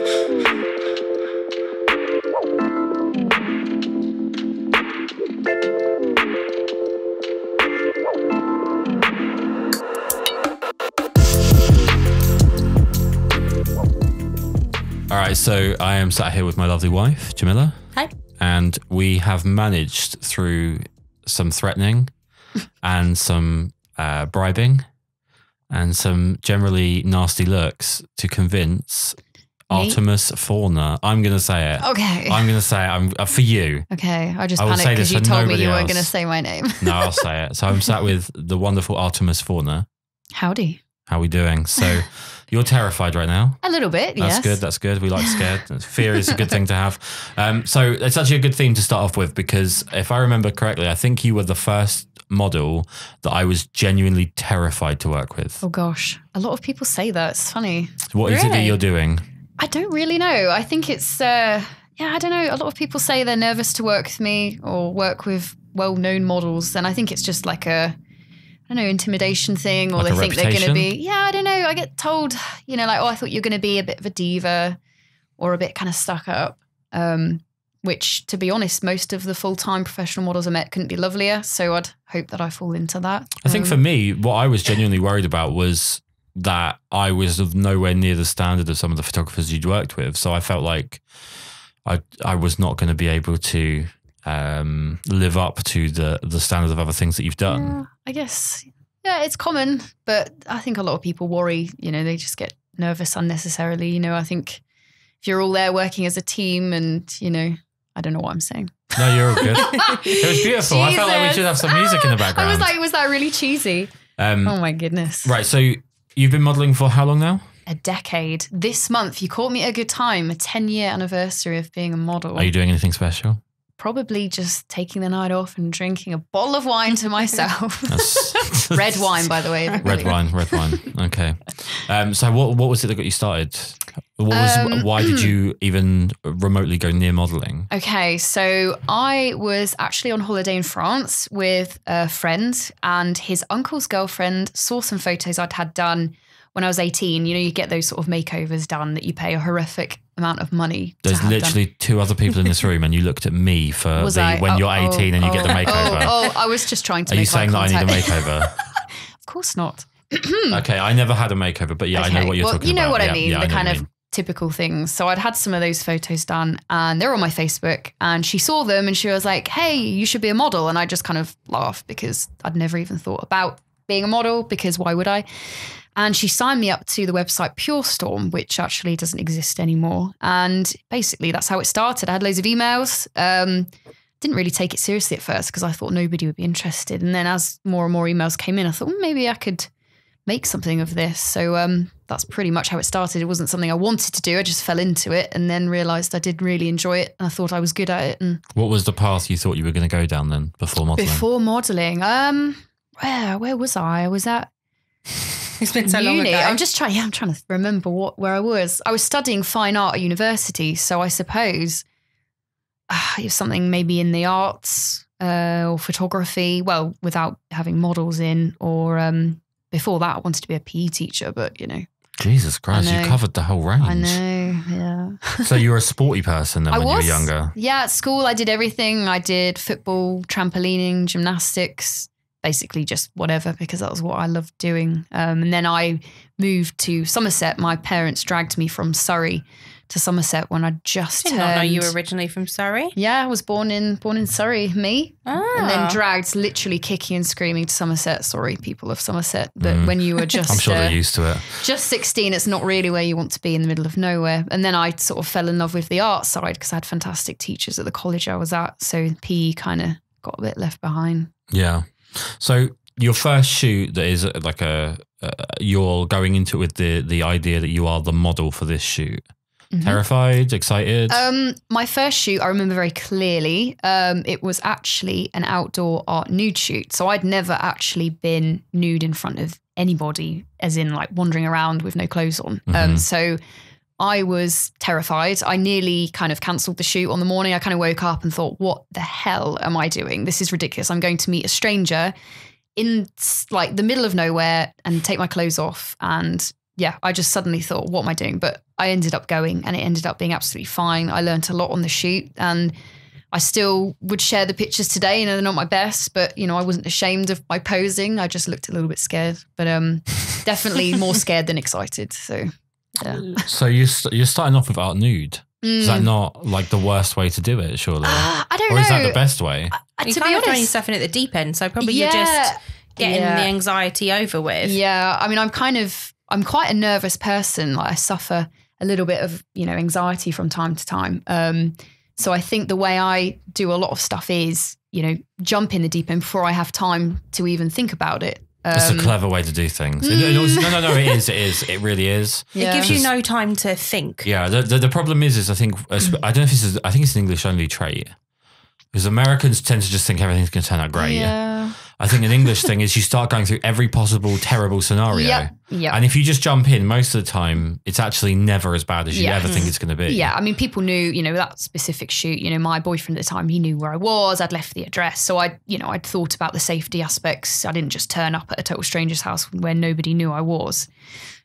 All right, so I am sat here with my lovely wife, Jamila. Hi. And we have managed through some threatening and some bribing and some generally nasty looks to convince Artemis Fauna. I'm going to say it. Okay. I'm going to say it for you. Okay. I just panicked because you told me you weren't going to say my name. No, I'll say it. So I'm sat with the wonderful Artemis Fauna. Howdy. How are we doing? So you're terrified right now. A little bit, yes. That's good. That's good. We like scared. Fear is a good thing to have. So it's actually a good theme to start off with because if I remember correctly, I think you were the first model that I was genuinely terrified to work with. Oh gosh. A lot of people say that. It's funny. What is it that you're doing? I don't really know. I think it's, I don't know. A lot of people say they're nervous to work with me or work with well-known models. And I think it's just like intimidation thing, or like they think they're going to be, I don't know. I get told, I thought you're going to be a bit of a diva or a bit kind of stuck up, which to be honest, most of the full-time professional models I met couldn't be lovelier. So I'd hope that I fall into that. I think for me, what I was genuinely worried about was that I was of nowhere near the standard of some of the photographers you'd worked with. So I felt like I was not going to be able to live up to the standards of other things that you've done. Yeah, I guess. Yeah, it's common, but I think a lot of people worry, they just get nervous unnecessarily. I think if you're all there working as a team and, I don't know what I'm saying. No, you're all good. It was beautiful. I felt like we should have some music in the background. I was like, was that really cheesy? Oh my goodness. Right. So you've been modeling for how long now? A decade. This month, you caught me at a good time, a 10-year anniversary of being a model. Are you doing anything special? Probably just taking the night off and drinking a bottle of wine to myself. Red wine, by the way. Red wine. Okay. So what was it that got you started? Why did you even remotely go near modeling? Okay, so I was actually on holiday in France with a friend, and his uncle's girlfriend saw some photos I'd had done when I was 18. You get those sort of makeovers done that you pay a horrific amount of money. There's literally two other people in this room, and you looked at me for when you're 18 and you get the makeover. I was just trying to. Are you saying that I need a makeover? Of course not. Okay, I never had a makeover, but I know what you're talking about. You know what I mean, Yeah, the kind of typical things. So I'd had some of those photos done, and they're on my Facebook, and she saw them and she was like, hey, you should be a model. And I just kind of laughed because I'd never even thought about being a model, because why would I? And she signed me up to the website Pure Storm, which actually doesn't exist anymore. And basically that's how it started. I had loads of emails. Didn't really take it seriously at first because I thought nobody would be interested. And then as more and more emails came in, I thought, maybe I could make something of this. So that's pretty much how it started. It wasn't something I wanted to do. I just fell into it and then realised I did really enjoy it. And I thought I was good at it. And what was the path you thought you were going to go down then before modelling? Before modelling? Where was I? I was at It's been so long ago. I'm trying to remember where I was. I was studying fine art at university. So I suppose it was something maybe in the arts or photography. Well, without having models in, or before that, I wanted to be a PE teacher, but Jesus Christ, you covered the whole range. I know, yeah. So you were a sporty person then when you were younger? Yeah, at school I did everything. I did football, trampolining, gymnastics, basically just whatever, because that was what I loved doing. And then I moved to Somerset. My parents dragged me from Surrey to Somerset when I just did not know you were originally from Surrey. Yeah, I was born in Surrey, me. And then Ah. dragged literally kicking and screaming to Somerset. Sorry, people of Somerset. But when you were just... I'm sure they're used to it. Just 16, it's not really where you want to be, in the middle of nowhere. And then I sort of fell in love with the art side because I had fantastic teachers at the college I was at. So PE kind of got a bit left behind. Yeah. So your first shoot that is like you're going into it with the idea that you are the model for this shoot. Mm-hmm. Terrified, excited? My first shoot, I remember very clearly. It was actually an outdoor art nude shoot. So I'd never actually been nude in front of anybody, as in like wandering around with no clothes on. Mm-hmm. So I was terrified. I nearly kind of cancelled the shoot on the morning. I kind of woke up and thought, what the hell am I doing? This is ridiculous. I'm going to meet a stranger in like the middle of nowhere and take my clothes off and I just suddenly thought, what am I doing? But I ended up going, and it ended up being absolutely fine. I learned a lot on the shoot, and I still would share the pictures today. You know, they're not my best, but you know, I wasn't ashamed of my posing. I just looked a little bit scared, but definitely more scared than excited. So, yeah. So you're starting off with art nude. Is that not like the worst way to do it, surely? I don't know. Or is that the best way? You kind of throwing yourself in at the deep end, so probably you're just getting the anxiety over with. Yeah, I mean, I'm quite a nervous person. Like I suffer a little bit of, you know, anxiety from time to time. So I think the way I do a lot of stuff is, you know, jump in the deep end before I have time to even think about it. It's a clever way to do things. No, it is. It really is. Yeah. It gives you no time to think. Yeah. The problem is I think, I don't know if this is, I think it's an English only trait. Because Americans tend to just think everything's going to turn out great. Yeah. I think an English thing is you start going through every possible terrible scenario. Yep. And if you just jump in, most of the time, it's actually never as bad as you ever think it's going to be. Yeah. I mean, people knew, you know, that specific shoot, you know, my boyfriend at the time, he knew where I was. I'd left the address. So I'd thought about the safety aspects. I didn't just turn up at a total stranger's house where nobody knew I was.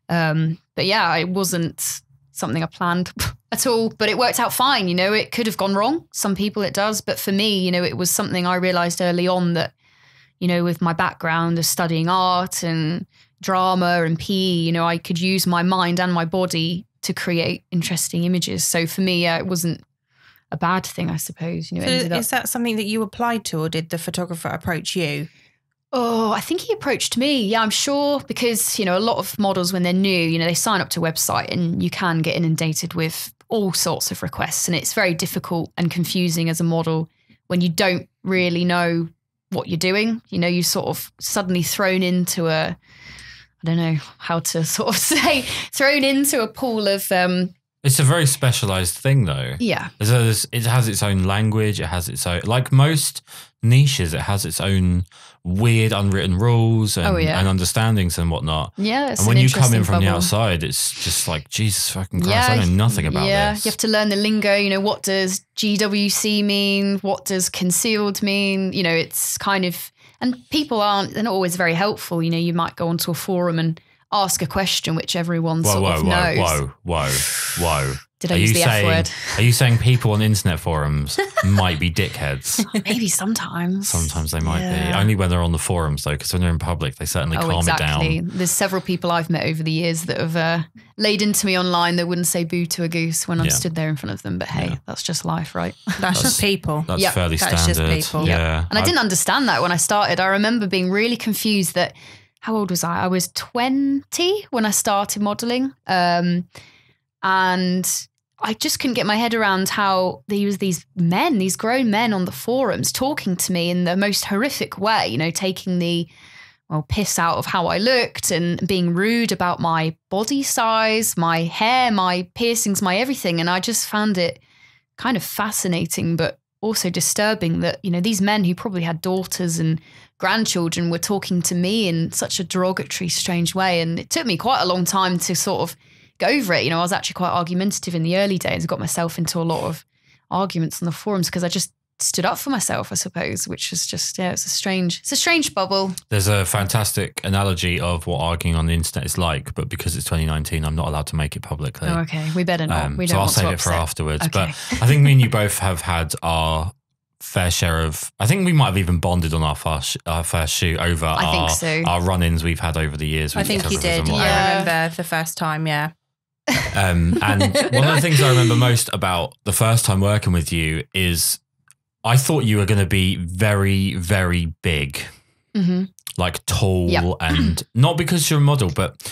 But yeah, it wasn't something I planned at all, but it worked out fine. You know, it could have gone wrong. Some people it does. But for me, you know, it was something I realized early on that, you know, with my background of studying art and drama and PE, you know, I could use my mind and my body to create interesting images. So for me, it wasn't a bad thing, I suppose. You know, is that something that you applied to, or did the photographer approach you? Oh, I think he approached me. Yeah, I'm sure, because, you know, a lot of models when they're new, you know, they sign up to a website and you can get inundated with all sorts of requests. And it's very difficult and confusing as a model when you don't really know what you're doing. You know, you're sort of suddenly thrown into I don't know how to sort of say, thrown into a pool of... It's a very specialized thing, though. Yeah. It has its own language. It has its own, like most niches, it has its own weird unwritten rules and understandings and whatnot. Yeah. And when you come in from the outside, it's just like, Jesus fucking Christ, I know nothing about this. Yeah, you have to learn the lingo. You know, what does GWC mean? What does concealed mean? You know, it's kind of, and people they're not always very helpful. You know, you might go onto a forum and ask a question which everyone knows. Whoa. Did I use the F word? Are you saying people on internet forums might be dickheads? Maybe sometimes. Sometimes they might be. Only when they're on the forums, though, because when they're in public, they certainly calm it down. There's several people I've met over the years that have laid into me online that wouldn't say boo to a goose when I'm stood there in front of them. But hey, that's just life, right? That's just people. That's fairly standard. Just people. Yeah. And I didn't understand that when I started. I remember being really confused that, how old was I? I was 20 when I started modelling. And I just couldn't get my head around how there was these grown men on the forums talking to me in the most horrific way, you know, taking the piss out of how I looked and being rude about my body size, my hair, my piercings, my everything. And I just found it kind of fascinating, but also disturbing that, you know, these men who probably had daughters and grandchildren were talking to me in such a derogatory, strange way. And it took me quite a long time to sort of go over it. You know, I was actually quite argumentative in the early days. I got myself into a lot of arguments on the forums because I just stood up for myself, I suppose, which is just, it's a strange bubble. There's a fantastic analogy of what arguing on the internet is like, but because it's 2019, I'm not allowed to make it publicly. Oh, okay. We better not. So I'll save it for afterwards. Okay. But I think me and you both have had our fair share of, I think we might have even bonded on our first shoot over our run-ins we've had over the years. I think you did. I remember the first time, yeah. And one of the things I remember most about the first time working with you is I thought you were going to be very, very big, like tall, and not because you're a model, but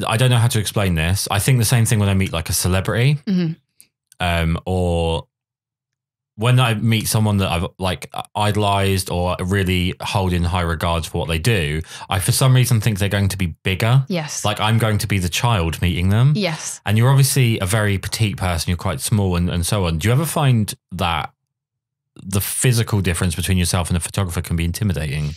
I don't know how to explain this. I think the same thing when I meet like a celebrity, or when I meet someone that I've like idolized or really hold in high regards for what they do, I for some reason think they're going to be bigger. Yes. Like I'm going to be the child meeting them. Yes. And you're obviously a very petite person. You're quite small and so on. Do you ever find that the physical difference between yourself and a photographer can be intimidating?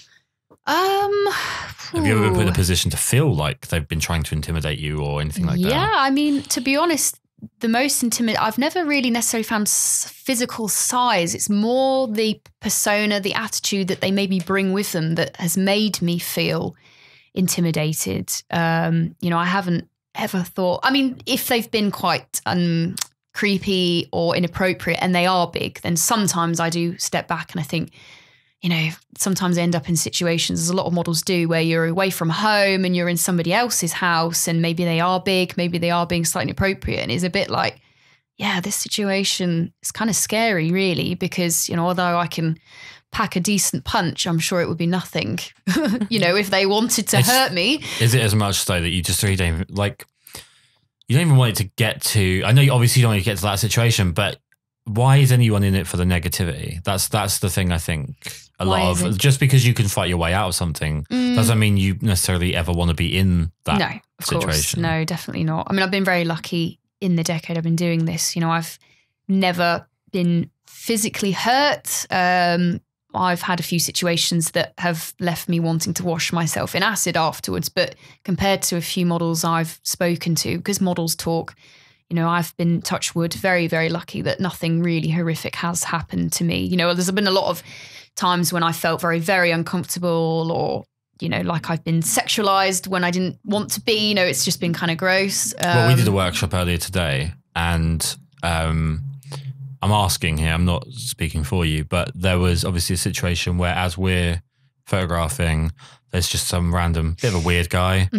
Have you ever been in a position to feel like they've been trying to intimidate you or anything like that? Yeah, I mean, to be honest, the most I've never really necessarily found physical size. It's more the persona, the attitude that they maybe bring with them that has made me feel intimidated. You know, I haven't ever thought, I mean, if they've been quite creepy or inappropriate and they are big, then sometimes I do step back and I think, sometimes I end up in situations, as a lot of models do, where you're away from home and you're in somebody else's house and maybe they are big, maybe they are being slightly inappropriate. And it's a bit like, yeah, this situation is kind of scary, really, because, although I can pack a decent punch, I'm sure it would be nothing, if they wanted to hurt me. Is it as much so that you just really don't even, you don't even want it to get to, I know you obviously don't want to get to that situation, but why is anyone in it for the negativity? That's the thing I think just because you can fight your way out of something doesn't mean you necessarily ever want to be in that situation. Course. No, definitely not. I mean, I've been very lucky in the decade I've been doing this. I've never been physically hurt. I've had a few situations that have left me wanting to wash myself in acid afterwards. But compared to a few models I've spoken to, because models talk, I've been, touch wood, very, very lucky that nothing really horrific has happened to me. There's been a lot of times when I felt very, very uncomfortable or, like I've been sexualized when I didn't want to be. It's just been kind of gross. Well, we did a workshop earlier today and I'm asking here, I'm not speaking for you, but there was obviously a situation where as we're photographing, there's just some random bit of a weird guy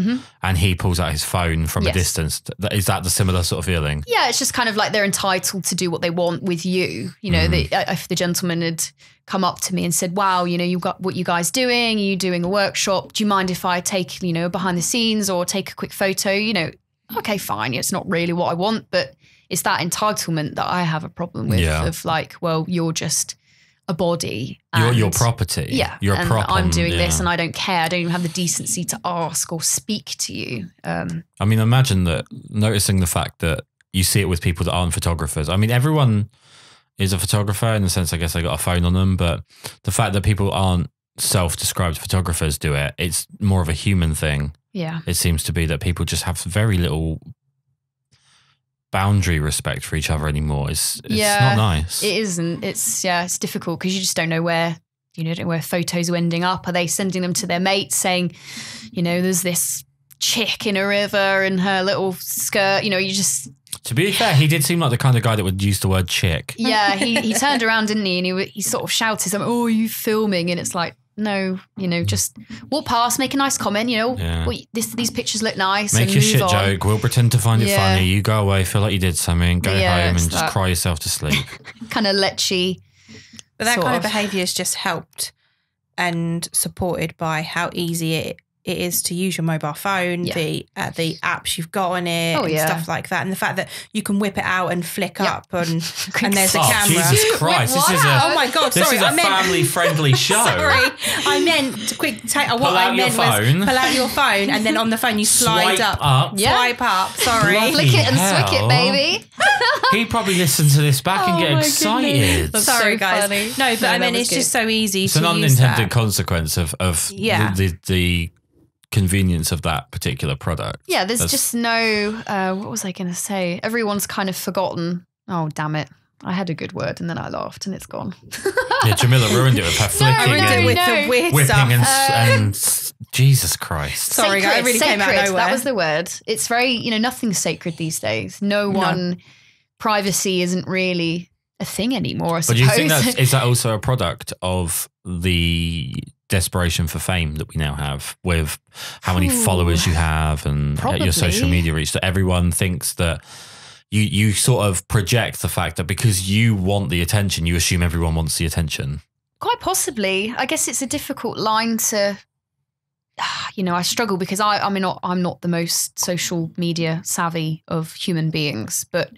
and he pulls out his phone from a distance. Is that the similar sort of feeling? Yeah, it's just kind of like they're entitled to do what they want with you. If the gentleman had come up to me and said, wow, you've got what you guys doing, are you doing a workshop? Do you mind if I take, behind the scenes or take a quick photo? Okay, fine. It's not really what I want, but it's that entitlement that I have a problem with of like, well, you're just a body. You're your property. Yeah. You're a prop. I'm doing this and I don't care. I don't even have the decency to ask or speak to you. I mean, imagine that, noticing the fact that you see it with people that aren't photographers. I mean, everyone is a photographer in the sense, I guess they got a phone on them, but the fact that people aren't self-described photographers do it, it's more of a human thing. Yeah. It seems to be that people just have very little boundary respect for each other anymore. It's not nice. It isn't. It's difficult because you just don't know where photos are ending up. Are they sending them to their mates saying, there's this chick in a river in her little skirt, you just... To be fair, he did seem like the kind of guy that would use the word chick. Yeah, he turned around, didn't he? And he sort of shouted something, oh, are you filming? And it's like, no, just walk past, make a nice comment, these pictures look nice. Make and your move shit on. joke. We'll pretend to find it funny. You go away, feel like you did something, go home and just cry yourself to sleep. Kind of lechy. But that kind of behaviour is just helped and supported by how easy it is to use your mobile phone, the apps you've got on it, and stuff like that, and the fact that you can whip it out and flick up, and there's a camera. Jesus Christ! Oh my God! This is a family-friendly show. Sorry, I meant quick. Pull out your phone, and then on the phone you slide swipe up. Swipe up. Sorry, flick it and swick it, baby. He probably listens to this back and get excited. Sorry, guys. Funny. No, but I mean, it's just so easy. It's an unintended consequence of the convenience of that particular product. Yeah, there's just no, what was I going to say? Everyone's kind of forgotten. Oh, damn it. I had a good word and then I laughed and it's gone. Yeah, Jamila ruined it with her flicking the weird whipping stuff. and Jesus Christ. Sorry, sacred, I really came out of nowhere. That was the word. It's very, nothing's sacred these days. Privacy isn't really a thing anymore, I suppose. But do you think is that also a product of the desperation for fame that we now have with how many followers you have and your social media reach, that everyone thinks that you sort of project the fact that because you want the attention, you assume everyone wants the attention? Quite possibly. I guess it's a difficult line to, I struggle because I'm not the most social media savvy of human beings, but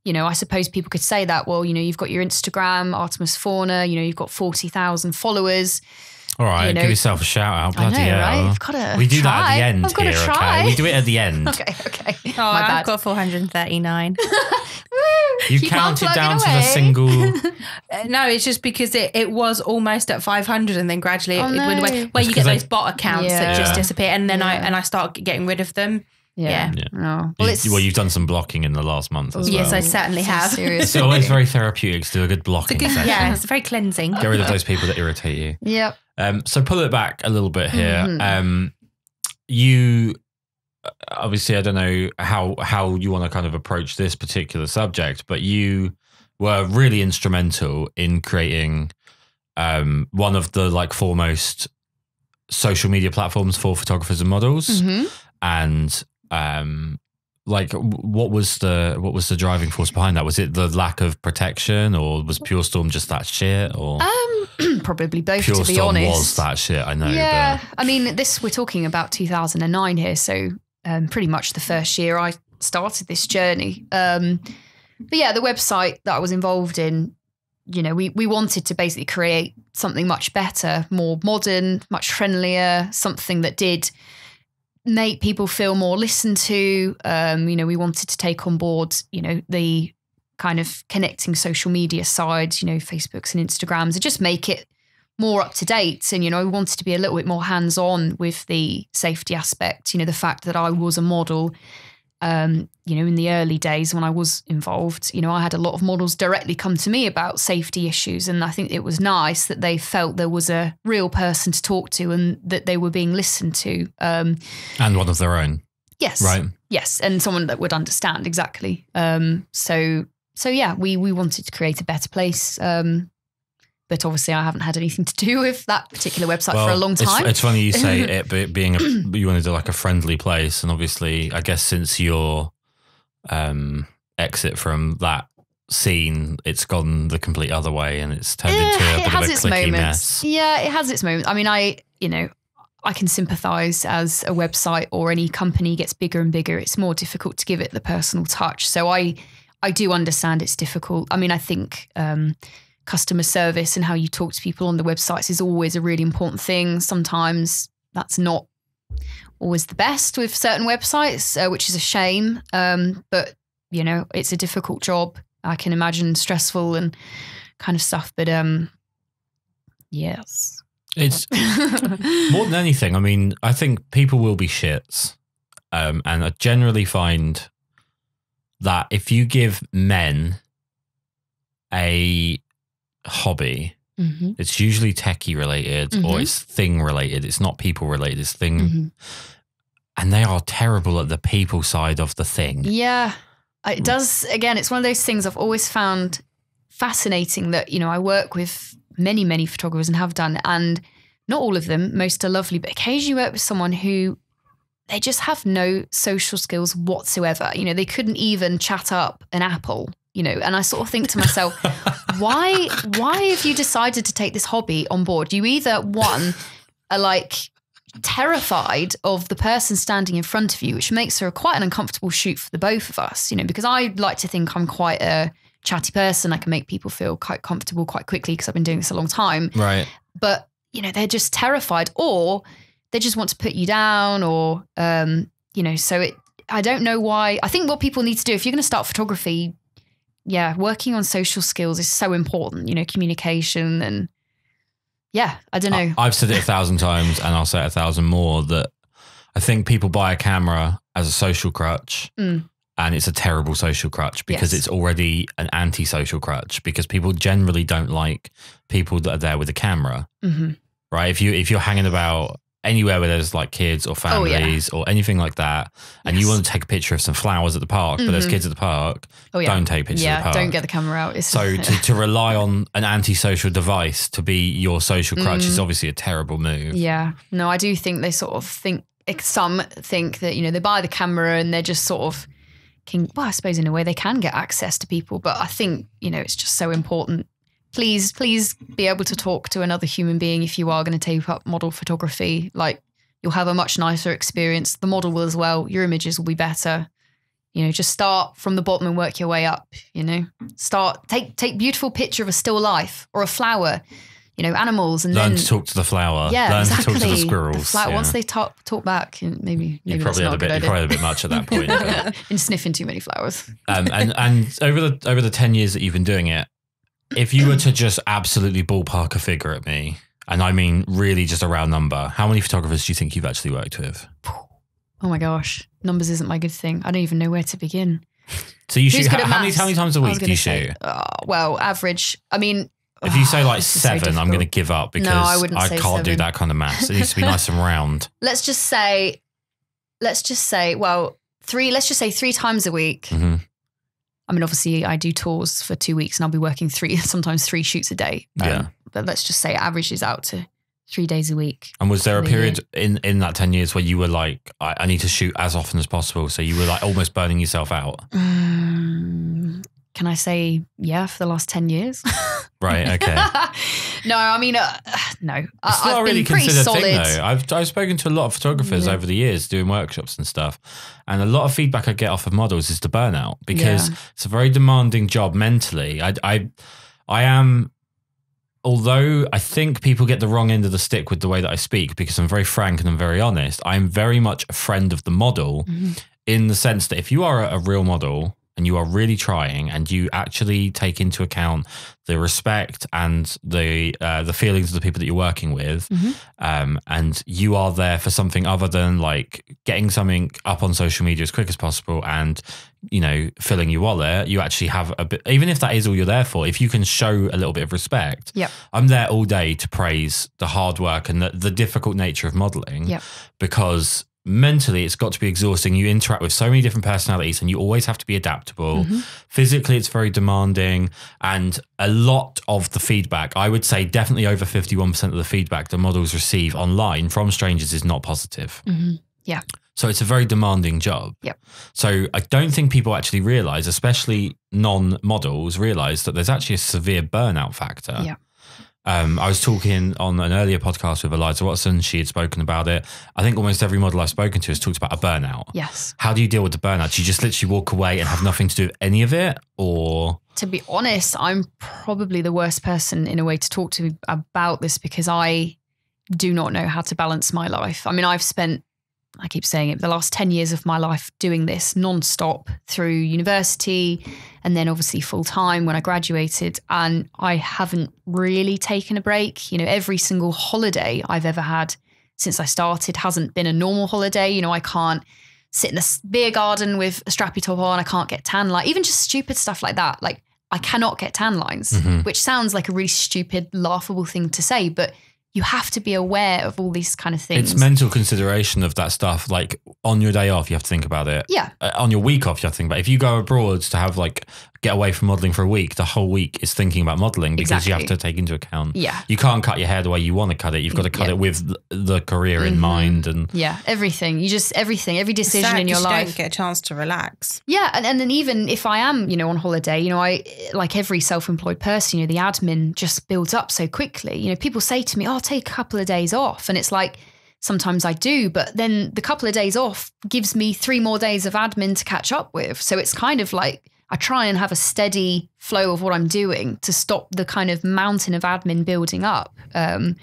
I suppose people could say that, well, you've got your Instagram, Artemis Fauna, you've got 40,000 followers. All right, give yourself a shout out. Bloody hell. Right? I've got to We do try. that at the end I've got here, to try. okay? We do it at the end. Okay. Oh, I've got 439. You counted down to the single... No, it's just because it was almost at 500 and then gradually it went away. Where you get those bot accounts that just disappear and then I start getting rid of them. Yeah. Oh. Well, you've done some blocking in the last month as well. Yes, I certainly have. It's always very therapeutic to do a good blocking session. Yeah, it's very cleansing. Get rid of those people that irritate you. Yep. So pull it back a little bit here. You obviously, I don't know how you want to kind of approach this particular subject, but you were really instrumental in creating one of the like foremost social media platforms for photographers and models. Mm-hmm. And like, what was the driving force behind that? Was it the lack of protection, or was Pure Storm just that shit? Or probably both. Pure to be Storm honest, was that shit. I know. Yeah, but I mean, we're talking about 2009 here, so pretty much the first year I started this journey. But yeah, the website that I was involved in, you know, we wanted to basically create something much better, more modern, much friendlier, something that did make people feel more listened to. You know, we wanted to take on board, you know, the kind of connecting social media sides, you know, Facebooks and Instagrams, and just make it more up to date. And, you know, I wanted to be a little bit more hands-on with the safety aspect, you know, the fact that I was a model. You know, in the early days when I was involved, you know, I had a lot of models directly come to me about safety issues. And I think it was nice that they felt there was a real person to talk to and that they were being listened to. And one of their own. Yes. Right. Yes. And someone that would understand exactly. So yeah, we wanted to create a better place. But obviously I haven't had anything to do with that particular website for a long time. It's funny you say it being you wanted like a friendly place. And obviously, I guess since your exit from that scene, it's gone the complete other way and it's turned into a bit of a cliquey mess. Yeah, it has its moments. I mean, I can sympathise as a website or any company gets bigger and bigger. It's more difficult to give it the personal touch. So I do understand it's difficult. I mean, I think customer service and how you talk to people on the websites is always a really important thing. Sometimes that's not always the best with certain websites, which is a shame. But, you know, it's a difficult job. I can imagine stressful and kind of stuff. But yes. It's more than anything. I mean, I think people will be shits. And I generally find that if you give men a hobby, it's usually techie related or it's thing related. It's not people related. It's thing, and they are terrible at the people side of the thing. Yeah, it does. Again, it's one of those things I've always found fascinating. That, you know, I work with many photographers and have done, and not all of them. Most are lovely, but occasionally you work with someone who they just have no social skills whatsoever. You know, they couldn't even chat up an apple. You know, and I sort of think to myself, why have you decided to take this hobby on board? You either, one, are like terrified of the person standing in front of you, which makes her quite an uncomfortable shoot for the both of us, you know, because I like to think I'm quite a chatty person. I can make people feel quite comfortable quite quickly because I've been doing this a long time. Right. But, you know, they're just terrified, or they just want to put you down, or, you know, so I don't know why. I think what people need to do, if you're going to start photography, yeah, working on social skills is so important, you know, communication and yeah, I don't know. I've said it 1,000 times and I'll say it 1,000 more that I think people buy a camera as a social crutch and it's a terrible social crutch because it's already an anti-social crutch because people generally don't like people that are there with a camera, right? If you're hanging about anywhere where there's like kids or families or anything like that, and you want to take a picture of some flowers at the park, but there's kids at the park, don't take pictures of the park. Don't get the camera out. So to rely on an antisocial device to be your social crutch is obviously a terrible move. Yeah. No, I do think they sort of think, some think that, you know, they buy the camera and they're just sort of, well, I suppose in a way they can get access to people, but I think, you know, it's just so important. Please be able to talk to another human being if you are going to take up model photography. Like, you'll have a much nicer experience. The model will as well. Your images will be better. You know, just start from the bottom and work your way up, you know. Take beautiful picture of a still life or a flower, you know, animals, and learn then to talk to the flower. Yeah, learn exactly. to talk to the squirrels. Once they talk back, maybe you probably had a bit much at that point. And sniffing too many flowers. And over the 10 years that you've been doing it, if you were to just absolutely ballpark a figure at me, and I mean really just a round number, how many photographers do you think you've actually worked with? Oh my gosh, numbers isn't my good thing. I don't even know where to begin. So you shoot, how many times a week do you shoot? Well, average. I mean, if you say like 7, I'm going to give up because I can't 7. do that kind of maths. It needs to be nice and round. Let's just say let's just say 3 times a week. Mm-hmm. I mean, obviously I do tours for 2 weeks and I'll be working sometimes 3 shoots a day. But let's just say it averages out to 3 days a week. And was there a period in that 10 years where you were like, I need to shoot as often as possible? So you were like almost burning yourself out? Can I say, for the last 10 years? Right, okay. No, I mean, no. It's not a really considered thing though. I've spoken to a lot of photographers over the years doing workshops and stuff. And a lot of feedback I get off of models is the burnout because it's a very demanding job mentally. I am, although I think people get the wrong end of the stick with the way that I speak because I'm very frank and I'm very honest, I'm very much a friend of the model in the sense that if you are a real model and you are really trying and you actually take into account the respect and the feelings of the people that you're working with, and you are there for something other than like getting something up on social media as quick as possible and, you know, filling your wallet, you actually have a bit, even if that is all you're there for, if you can show a little bit of respect, I'm there all day to praise the hard work and the difficult nature of modeling because mentally it's got to be exhausting. You interact with so many different personalities and you always have to be adaptable. Physically it's very demanding, and a lot of the feedback, I would say definitely over 51% of the feedback the models receive online from strangers is not positive. So it's a very demanding job. So I don't think people actually realize, especially non-models, realize that there's actually a severe burnout factor. I was talking on an earlier podcast with Eliza Watson. She had spoken about it. I think almost every model I've spoken to has talked about a burnout. How do you deal with the burnout? Do you just literally walk away and have nothing to do with any of it? Or? To be honest, I'm probably the worst person in a way to talk to about this because I do not know how to balance my life. I mean, I've spent, I keep saying it, the last 10 years of my life doing this non-stop through university and then obviously full time when I graduated, and I haven't really taken a break. You know, every single holiday I've ever had since I started hasn't been a normal holiday. You know, I can't sit in a beer garden with a strappy top on. I can't get tan lines, even just stupid stuff like that. Like I cannot get tan lines, which sounds like a really stupid, laughable thing to say, but you have to be aware of all these kind of things. It's mental consideration of that stuff. Like on your day off, you have to think about it. On your week off, you have to think about it. If you go abroad to have like get away from modeling for a week, the whole week is thinking about modeling because you have to take into account. You can't cut your hair the way you want to cut it. You've got to cut it with the career in mind. And everything. You just, everything, every decision in your life. You don't get a chance to relax. And then even if I am, you know, on holiday, you know, I, like every self-employed person, you know, the admin just builds up so quickly. You know, people say to me, oh, I'll take a couple of days off. And it's like, sometimes I do, but then the couple of days off gives me 3 more days of admin to catch up with. So it's kind of like, I try and have a steady flow of what I'm doing to stop the kind of mountain of admin building up. But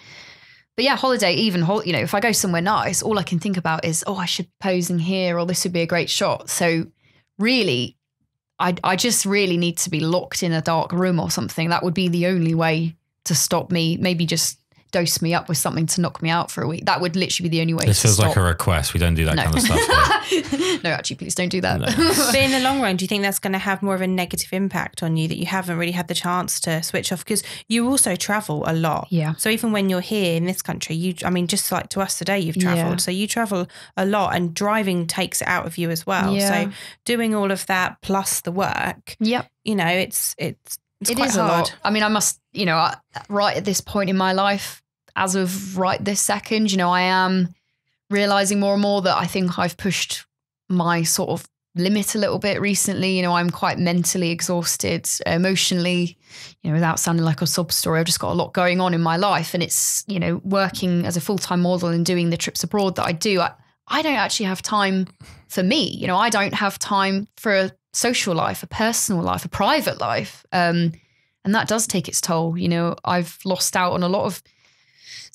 yeah, holiday, even, you know, if I go somewhere nice, all I can think about is, oh, I should be posing here, or this would be a great shot. So really, I just really need to be locked in a dark room or something. That would be the only way to stop me. Maybe just dose me up with something to knock me out for a week. That would literally be the only way to stop. This feels like a request. We don't do that kind of stuff. No, actually, please don't do that. No. But in the long run, do you think that's going to have more of a negative impact on you, that you haven't really had the chance to switch off? Because you also travel a lot. So even when you're here in this country, I mean, just like to us today, you've travelled. So you travel a lot, and driving takes it out of you as well. So doing all of that plus the work, you know, it's quite hard. A lot. I mean, I must, you know, right at this point in my life, as of right this second, you know, I am realizing more and more that I think I've pushed my sort of limit a little bit recently. You know, I'm quite mentally exhausted, emotionally, you know, without sounding like a sob story. I've just got a lot going on in my life, and it's, you know, working as a full-time model and doing the trips abroad that I do. I don't actually have time for me. You know, I don't have time for a social life, a personal life, a private life. And that does take its toll. You know, I've lost out on a lot of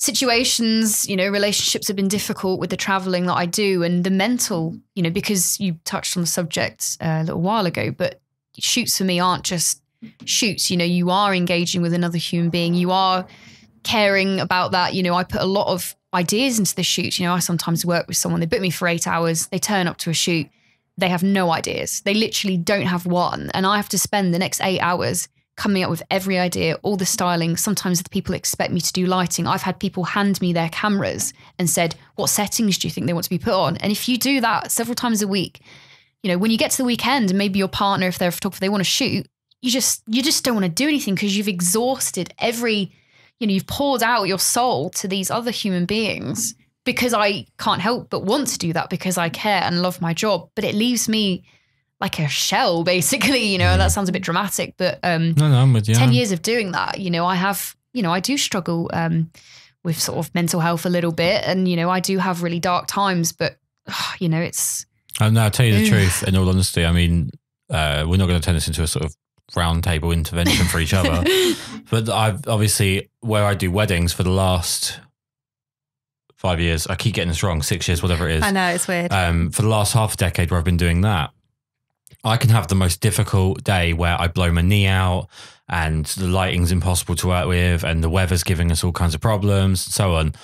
situations, you know, relationships have been difficult with the traveling that I do, and the mental, you know, because you touched on the subject a little while ago, but shoots for me aren't just shoots. You know, you are engaging with another human being. You are caring about that. You know, I put a lot of ideas into the shoot. You know, I sometimes work with someone, they book me for 8 hours, they turn up to a shoot, they have no ideas. They literally don't have one. And I have to spend the next 8 hours coming up with every idea, all the styling. Sometimes the people expect me to do lighting. I've had people hand me their cameras and said, what settings do you think they want to be put on? And if you do that several times a week, you know, when you get to the weekend and maybe your partner, if they're a photographer, they want to shoot, you just don't want to do anything because you've exhausted you've poured out your soul to these other human beings, because I can't help but want to do that because I care and love my job. But it leaves me like a shell, basically, you know, and that sounds a bit dramatic, but no, I'm with you. 10 years of doing that, you know, I do struggle with sort of mental health a little bit. And, you know, I do have really dark times, but, you know, it's... No, I'll tell you the truth, in all honesty. I mean, we're not going to turn this into a sort of round table intervention for each other. But I've obviously, where I do weddings for the last 5 years, I keep getting this wrong, 6 years, whatever it is. I know, it's weird. For the last half a decade where I've been doing that, I can have the most difficult day where I blow my knee out and the lighting's impossible to work with and the weather's giving us all kinds of problems and so on.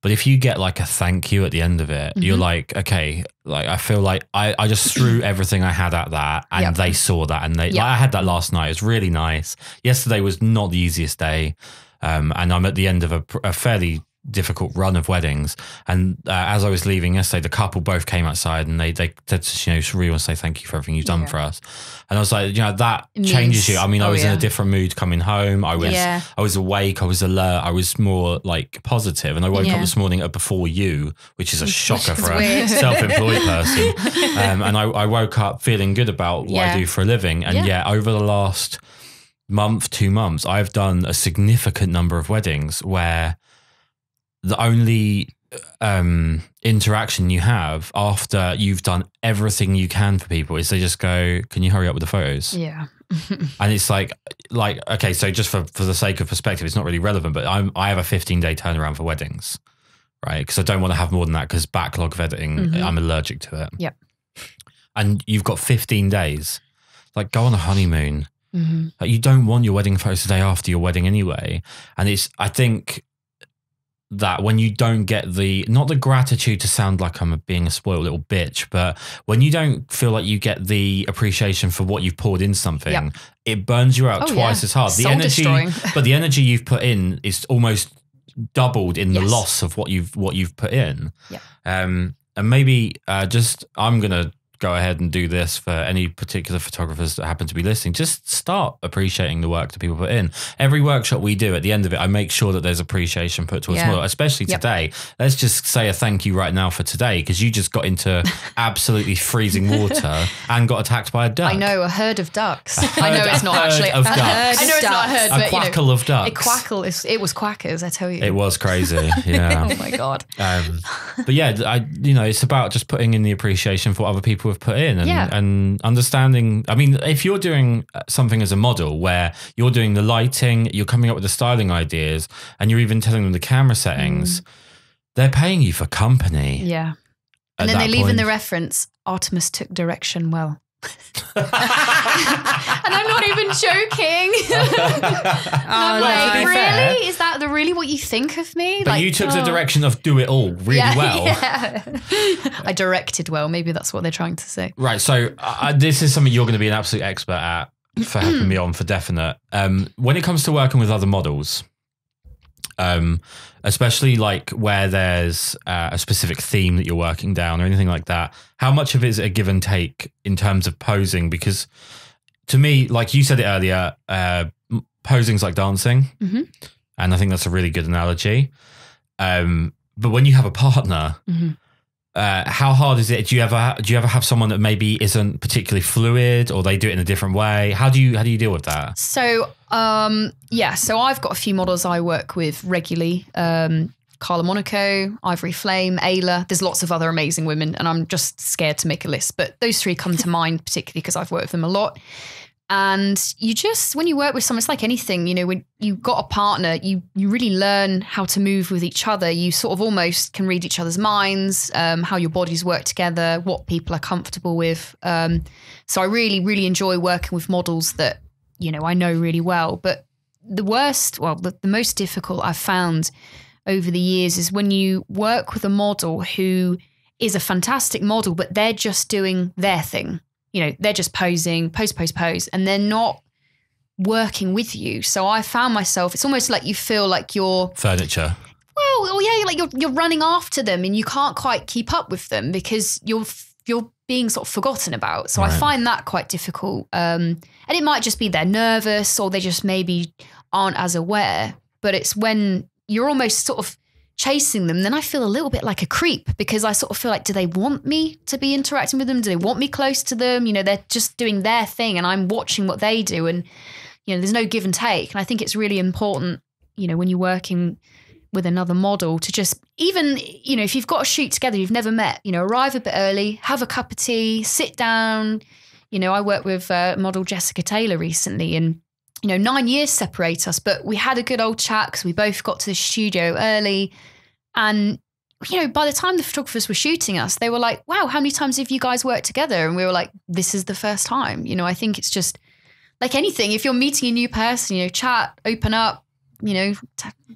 But if you get like a thank you at the end of it, you're like, okay, like I feel like I just threw everything I had at that, and they saw that, and like, I had that last night. It was really nice. Yesterday was not the easiest day. And I'm at the end of a fairly difficult run of weddings. And as I was leaving yesterday, the couple both came outside and they said, you know, really want to say thank you for everything you've done for us. And I was like, you know, that changes you. I mean, I was in a different mood coming home. I was awake. I was alert. I was more like positive. And I woke up this morning at before you, which is a shocker for a self-employed person. And I woke up feeling good about what I do for a living. And over the last month, 2 months, I've done a significant number of weddings where the only interaction you have after you've done everything you can for people is they just go, can you hurry up with the photos? Yeah. And it's like, okay, so just for the sake of perspective, it's not really relevant, but I have a 15-day turnaround for weddings, right? Because I don't want to have more than that because backlog of editing, I'm allergic to it. Yep. And you've got 15 days. Like, go on a honeymoon. Like, you don't want your wedding photos the day after your wedding anyway. And I think that when you don't get not the gratitude to sound like I'm being a spoiled little bitch, but when you don't feel like you get the appreciation for what you've poured in something, it burns you out twice as hard. The energy, but the energy you've put in is almost doubled in the loss of what you've put in. And maybe I'm going to go ahead and do this for any particular photographers that happen to be listening. Just start appreciating the work that people put in. Every workshop we do, at the end of it, I make sure that there's appreciation put towards model, especially today. Let's just say a thank you right now for today, because you just got into absolutely freezing water and got attacked by a duck. I know, a herd of ducks. I know it's not actually a herd of ducks. I know it's not a herd, but a quackle of ducks. A quackle, it was quackers, I tell you. It was crazy, yeah. Oh my God. But yeah, it's about just putting in the appreciation for what other people have put in and understanding. I mean, if you're doing something as a model where you're doing the lighting, you're coming up with the styling ideas, and you're even telling them the camera settings, they're paying you for company. Yeah. And then they leave in the reference, Artemis took direction well. And I'm not even joking. Like, really? Is that really what you think of me? But you took the direction of do it all really well. Yeah. I directed well. Maybe that's what they're trying to say. Right. So this is something you're going to be an absolute expert at for helping me on for definite. When it comes to working with other models, especially like where there's a specific theme that you're working down or anything like that, how much of it is a give and take in terms of posing? Because to me, like you said it earlier, posing's like dancing. And I think that's a really good analogy. But when you have a partner, how hard is it? Do you ever have someone that maybe isn't particularly fluid, or they do it in a different way? How do you deal with that? So so I've got a few models I work with regularly. Karl Monaco, Ivory Flame, Ayla. There's lots of other amazing women, and I'm just scared to make a list. But those three come to mind, particularly because I've worked with them a lot. And when you work with someone, it's like anything, you know, when you've got a partner, you really learn how to move with each other. You sort of almost can read each other's minds, how your bodies work together, what people are comfortable with. So I really, really enjoy working with models that, you know, I know really well. But the most difficult I've found over the years is when you work with a model who is a fantastic model, but they're just doing their thing. You know, they're just posing, pose, and they're not working with you. So I found myself, it's almost like you feel like you're furniture. Well, yeah, like you're running after them and you can't quite keep up with them because you're being sort of forgotten about. So I find that quite difficult. And it might just be they're nervous or they just maybe aren't as aware. But it's when you're almost sort of chasing them, then I feel a little bit like a creep because I sort of feel like, do they want me to be interacting with them? Do they want me close to them? You know, they're just doing their thing and I'm watching what they do. And, you know, there's no give and take. And I think it's really important, you know, when you're working with another model to just even, you know, if you've got a shoot together, you've never met, you know, arrive a bit early, have a cup of tea, sit down. You know, I worked with model Jessica Taylor recently and, you know, 9 years separate us, but we had a good old chat because we both got to the studio early. And, you know, by the time the photographers were shooting us, they were like, wow, how many times have you guys worked together? And we were like, this is the first time. You know, I think it's just like anything. If you're meeting a new person, you know, chat, open up, you know,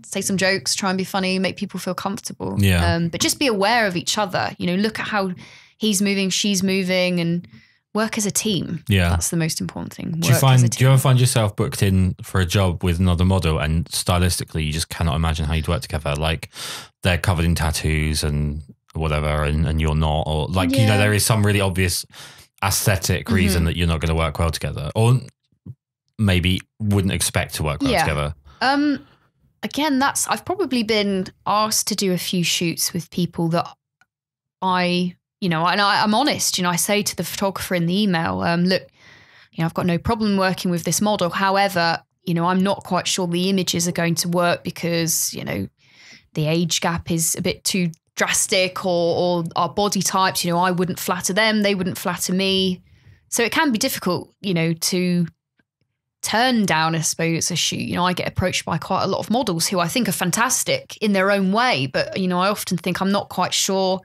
say some jokes, try and be funny, make people feel comfortable. Yeah. But just be aware of each other. You know, look at how he's moving, she's moving, and work as a team. Yeah. That's the most important thing. Do you ever find yourself booked in for a job with another model and stylistically you just cannot imagine how you'd work together? Like they're covered in tattoos and whatever and you're not, or like, you know, there is some really obvious aesthetic reason that you're not going to work well together or maybe wouldn't expect to work well together. Again, I've probably been asked to do a few shoots with people that you know, and I'm honest, you know, I say to the photographer in the email, look, you know, I've got no problem working with this model. However, you know, I'm not quite sure the images are going to work because, you know, the age gap is a bit too drastic or our body types, you know, I wouldn't flatter them, they wouldn't flatter me. So it can be difficult, you know, to turn down, I suppose, a shoot. You know, I get approached by quite a lot of models who I think are fantastic in their own way. But, you know, I often think I'm not quite sure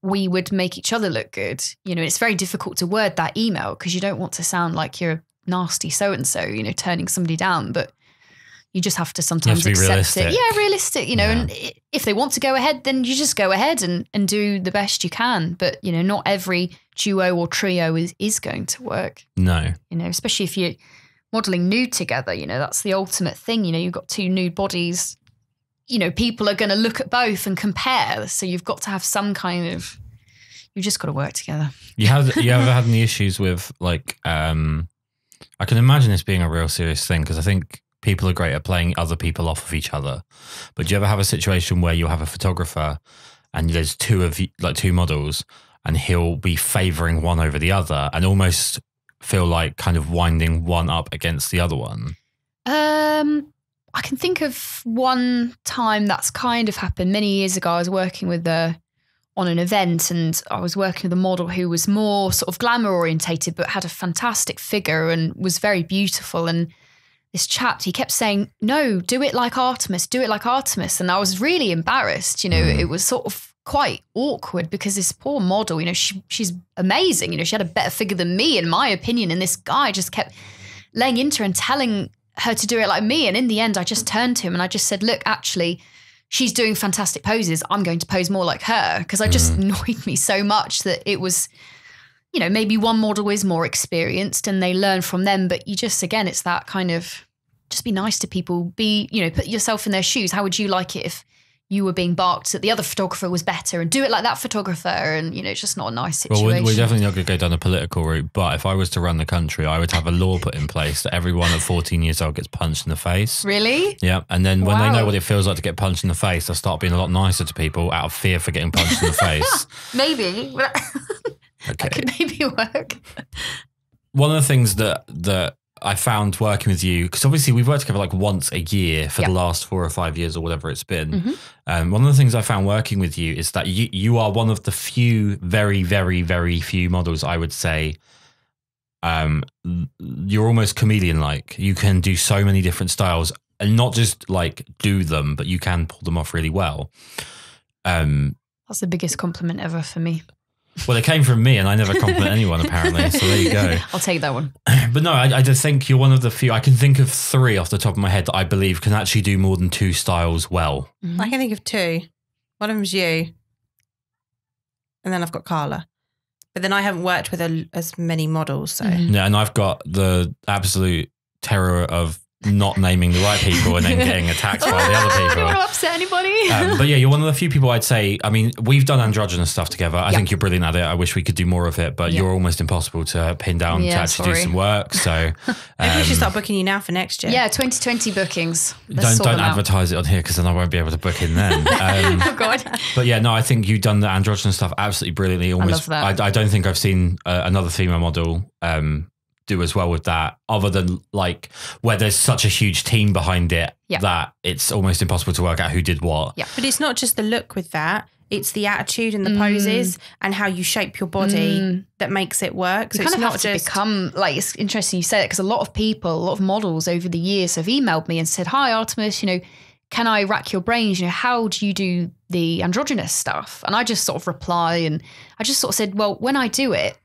we would make each other look good. You know, it's very difficult to word that email because you don't want to sound like you're a nasty so-and-so, you know, turning somebody down. But you just have to sometimes accept realistic. it. Yeah, realistic, you know, and if they want to go ahead, then you just go ahead and do the best you can. But, you know, not every duo or trio is going to work. No. You know, especially if you're modeling nude together, you know, that's the ultimate thing. You know, you've got two nude bodies, you know, people are going to look at both and compare. So you've got to have some kind of, you've just got to work together. You ever had any issues with like, I can imagine this being a real serious thing because I think people are great at playing other people off of each other. But do you ever have a situation where you'll have a photographer and there's two models and he'll be favoring one over the other and almost feel like kind of winding one up against the other one? I can think of one time that's kind of happened many years ago. I was working with on an event and I was working with a model who was more sort of glamour orientated, but had a fantastic figure and was very beautiful. And this chap, he kept saying, no, do it like Artemis, do it like Artemis. And I was really embarrassed. You know, it was sort of quite awkward because this poor model, you know, she's amazing. You know, she had a better figure than me, in my opinion. And this guy just kept laying into her and telling her to do it like me. And in the end, I just turned to him and I just said, look, actually, she's doing fantastic poses. I'm going to pose more like her because I just annoyed me so much that it was, you know, maybe one model is more experienced and they learn from them. But you just, again, it's that kind of just be nice to people, you know, put yourself in their shoes. How would you like it if you were being barked that the other photographer was better and do it like that photographer? And, you know, it's just not a nice situation. Well, we're definitely not going to go down a political route, but if I was to run the country, I would have a law put in place that everyone at 14 years old gets punched in the face. Really? Yeah. And then when they know what it feels like to get punched in the face, they'll start being a lot nicer to people out of fear for getting punched in the face. Maybe. Okay. That could maybe work. One of the things that I found working with you, because obviously we've worked together like once a year for the last 4 or 5 years or whatever it's been. One of the things I found working with you is that you are one of the few, very, very, very few models, I would say. You're almost chameleon-like. You can do so many different styles and not just like do them, but you can pull them off really well. That's the biggest compliment ever for me. Well, it came from me and I never compliment anyone apparently, so there you go. I'll take that one. But no, I just think you're one of the few, I can think of 3 off the top of my head that I believe can actually do more than 2 styles well. I can think of 2. One of them's you and then I've got Carla. But then I haven't worked with as many models, so. Yeah, and I've got the absolute terror of not naming the right people and then getting attacked by the other people. I don't want to upset anybody. But yeah, you're one of the few people I'd say, I mean, we've done androgynous stuff together. I think you're brilliant at it. I wish we could do more of it, but you're almost impossible to pin down to actually do some work. So maybe we should start booking you now for next year. Yeah, 2020 bookings. Don't advertise it on here because then I won't be able to book in then. Oh God. But yeah, no, I think you've done the androgynous stuff absolutely brilliantly. Almost, I love that. I don't think I've seen another female model do as well with that, other than like where there's such a huge team behind it that it's almost impossible to work out who did what. Yeah, but it's not just the look with that. It's the attitude and the poses and how you shape your body that makes it work. So it's not just become like, it's interesting you say it because a lot of people, a lot of models over the years have emailed me and said, "Hi Artemis, can I rack your brains? How do you do the androgynous stuff?" And I just sort of reply and I just sort of said, well, when I do it,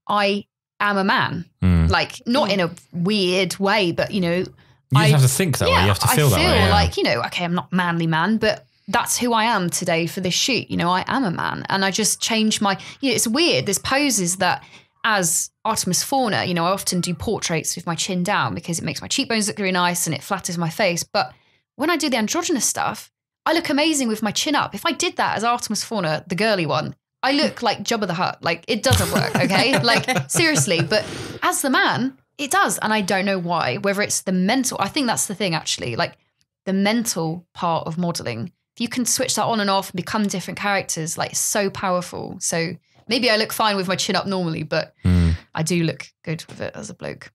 I am a man, like not in a weird way, but you just have to think that way. You have to feel that way. I feel like, okay, I'm not manly man, but that's who I am today for this shoot. I am a man, and I just change my. It's weird. There's poses that, as Artemis Fauna, I often do portraits with my chin down because it makes my cheekbones look really nice and it flatters my face. But when I do the androgynous stuff, I look amazing with my chin up. If I did that as Artemis Fauna, the girly one, I look like Jabba the Hutt. Like, it doesn't work, okay? Like, seriously. But as the man, it does. And I don't know why. Whether it's the mental, I think that's the thing, actually. Like, the mental part of modeling. If you can switch that on and off and become different characters, like, it's so powerful. So maybe I look fine with my chin up normally, but I do look good with it as a bloke.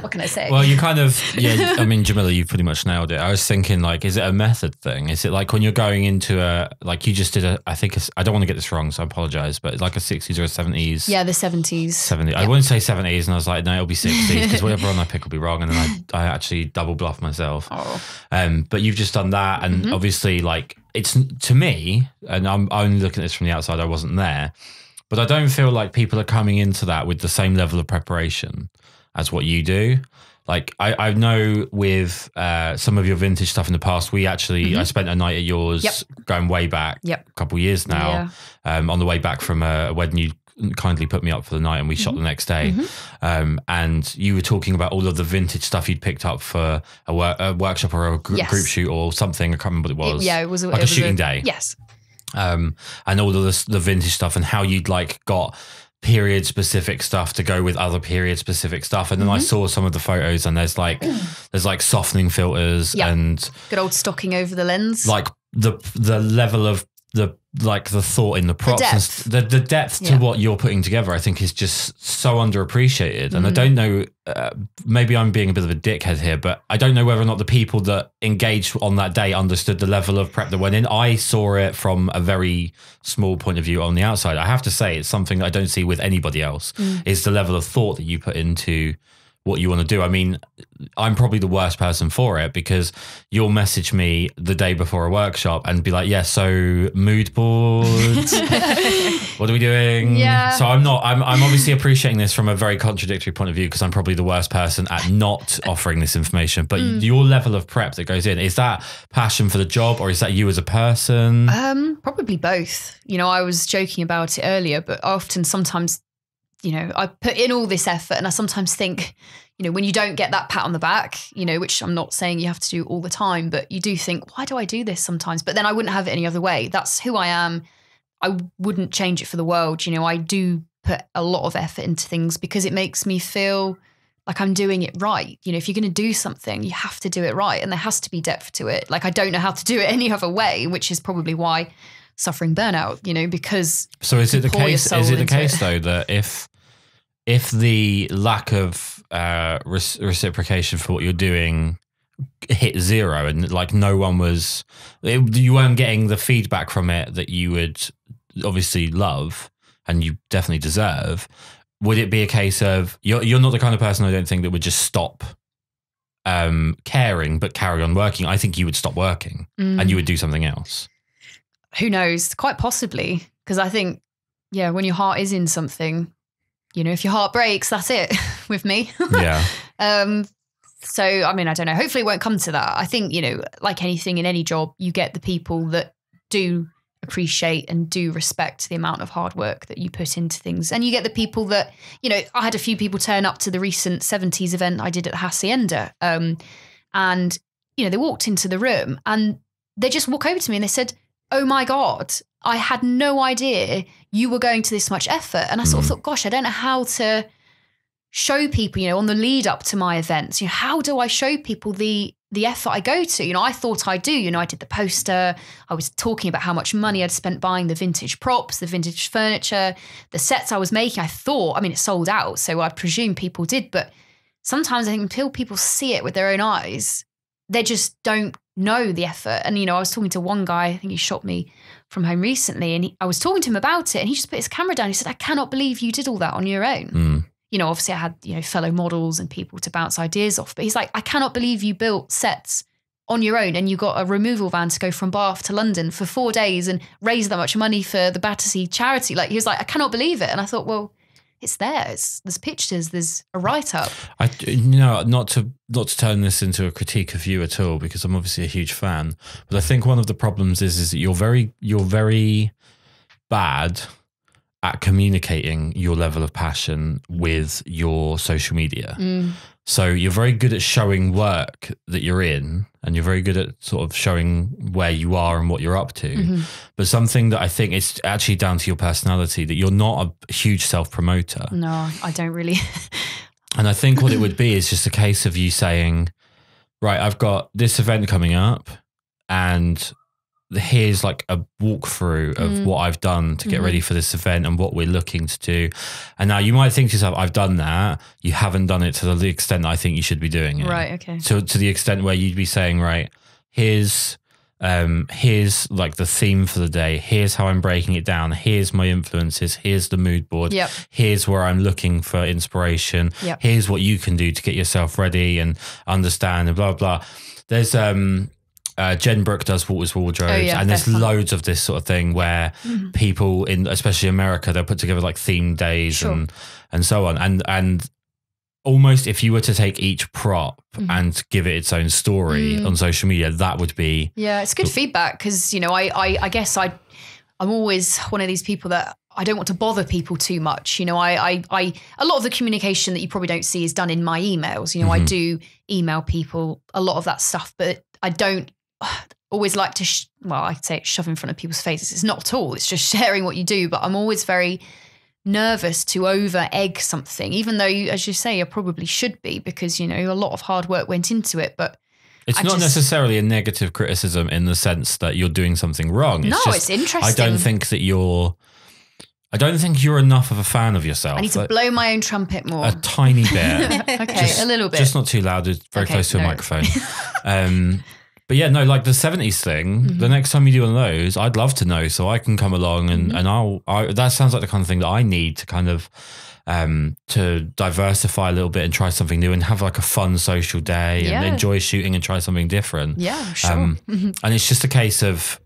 What can I say? Well, you kind of, I mean, Jamila, you pretty much nailed it. I was thinking, like, is it a method thing? Is it like when you're going into like you just did I think I don't want to get this wrong, so I apologize, but like a 60s or a 70s? Yeah, the 70s. 70s. I wouldn't say 70s, and I was like, no, it'll be 60s, because whatever one I pick will be wrong, and then I actually double bluff myself. Oh. But you've just done that, and obviously, like, it's, to me, and I'm only looking at this from the outside, I wasn't there, but I don't feel like people are coming into that with the same level of preparation as what you do. Like, I know with some of your vintage stuff in the past, we actually, I spent a night at yours going way back, a couple of years now, on the way back from a wedding. You kindly put me up for the night and we shot the next day. And you were talking about all of the vintage stuff you'd picked up for a workshop or a group shoot or something. I can't remember what it was. It was like a shooting day. Yes. And all of the vintage stuff and how you'd like got period specific stuff to go with other period specific stuff. And then I saw some of the photos and there's like softening filters and good old stocking over the lens. Like the level of the thought in the props, the depth to what you're putting together, I think is just so underappreciated. And I don't know, maybe I'm being a bit of a dickhead here, but I don't know whether or not the people that engaged on that day understood the level of prep that went in. I saw it from a very small point of view on the outside. I have to say it's something that I don't see with anybody else, is the level of thought that you put into what you want to do. I mean, I'm probably the worst person for it because you'll message me the day before a workshop and be like, so mood boards, what are we doing? Yeah. So I'm obviously appreciating this from a very contradictory point of view because I'm probably the worst person at not offering this information. But your level of prep that goes in, is that passion for the job or is that you as a person? Probably both. I was joking about it earlier, but sometimes I put in all this effort and I sometimes think, when you don't get that pat on the back, which I'm not saying you have to do all the time, but you do think, why do I do this sometimes? But then I wouldn't have it any other way. That's who I am. I wouldn't change it for the world. I do put a lot of effort into things because it makes me feel like I'm doing it right. If you're going to do something, you have to do it right. And there has to be depth to it. Like, I don't know how to do it any other way, which is probably why suffering burnout, because. So is it the case though, that if the lack of reciprocation for what you're doing hit zero and like no one you weren't getting the feedback from it that you would obviously love and you definitely deserve, would it be a case of you're not the kind of person, I don't think, that would just stop caring but carry on working? I think you would stop working and you would do something else. Who knows? Quite possibly, because I think when your heart is in something, if your heart breaks, that's it with me. Yeah. So, I mean, I don't know. Hopefully it won't come to that. I think, like anything in any job, you get the people that do appreciate and do respect the amount of hard work that you put into things. And you get the people that, you know, I had a few people turn up to the recent 70s event I did at the Hacienda. And, you know, they walked into the room and they just walk over to me and they said, oh my God, I had no idea you were going to this much effort. And I sort of thought, gosh, I don't know how to show people, you know, on the lead up to my events, you know, how do I show people the effort I go to? You know, I thought I do, you know, I did the poster. I was talking about how much money I'd spent buying the vintage props, the vintage furniture, the sets I was making. I thought, I mean, it sold out, so I presume people did. But sometimes I think until people see it with their own eyes, they just don't know the effort. And, you know, I was talking to one guy, I think he shot me from home recently, and I was talking to him about it and he just put his camera down. He said, I cannot believe you did all that on your own. You know, obviously I had, you know, fellow models and people to bounce ideas off, but he's like, I cannot believe you built sets on your own and you got a removal van to go from Bath to London for 4 days and raise that much money for the Battersea charity. Like, he was like, I cannot believe it. And I thought, well, it's there. There's pictures. There's a write-up. You know, not to turn this into a critique of you at all, because I'm obviously a huge fan, but I think one of the problems is that you're very bad at communicating your level of passion with your social media. So you're very good at showing work that you're in, and you're very good at sort of showing where you are and what you're up to. But something that I think is actually down to your personality, that you're not a huge self-promoter. No, I don't really. And I think what it would be is just a case of you saying, right, I've got this event coming up and here's like a walkthrough of what I've done to get ready for this event and what we're looking to do. And now you might think to yourself, I've done that. You haven't done it to the extent that I think you should be doing it. Right. Okay. So to the extent where you'd be saying, right, here's like the theme for the day. Here's how I'm breaking it down. Here's my influences. Here's the mood board. Yep. Here's where I'm looking for inspiration. Yep. Here's what you can do to get yourself ready and understand and blah, blah. There's, Jen Brooke does Walter's Wardrobes, and there's loads of this sort of thing where people in, especially America, they'll put together like themed days and so on. And almost if you were to take each prop and give it its own story on social media, that would be... Yeah, it's good feedback because, you know, I guess I'm always one of these people that I don't want to bother people too much. You know, a lot of the communication that you probably don't see is done in my emails. You know, I do email people a lot of that stuff, but I don't always like to, I'd say shove in front of people's faces. It's not at all. It's just sharing what you do. But I'm always very nervous to over egg something, even though, as you say, I probably should be, because, you know, a lot of hard work went into it. But it's not necessarily a negative criticism in the sense that you're doing something wrong. It's interesting. I don't think you're enough of a fan of yourself. I need to blow my own trumpet more. A tiny bit. Okay, a little bit. Just not too loud. It's very close to a microphone. But yeah, no, like the 70s thing, the next time you do one of those, I'd love to know so I can come along and that sounds like the kind of thing that I need to kind of to diversify a little bit and try something new and have like a fun social day and enjoy shooting and try something different. Yeah, sure. And it's just a case of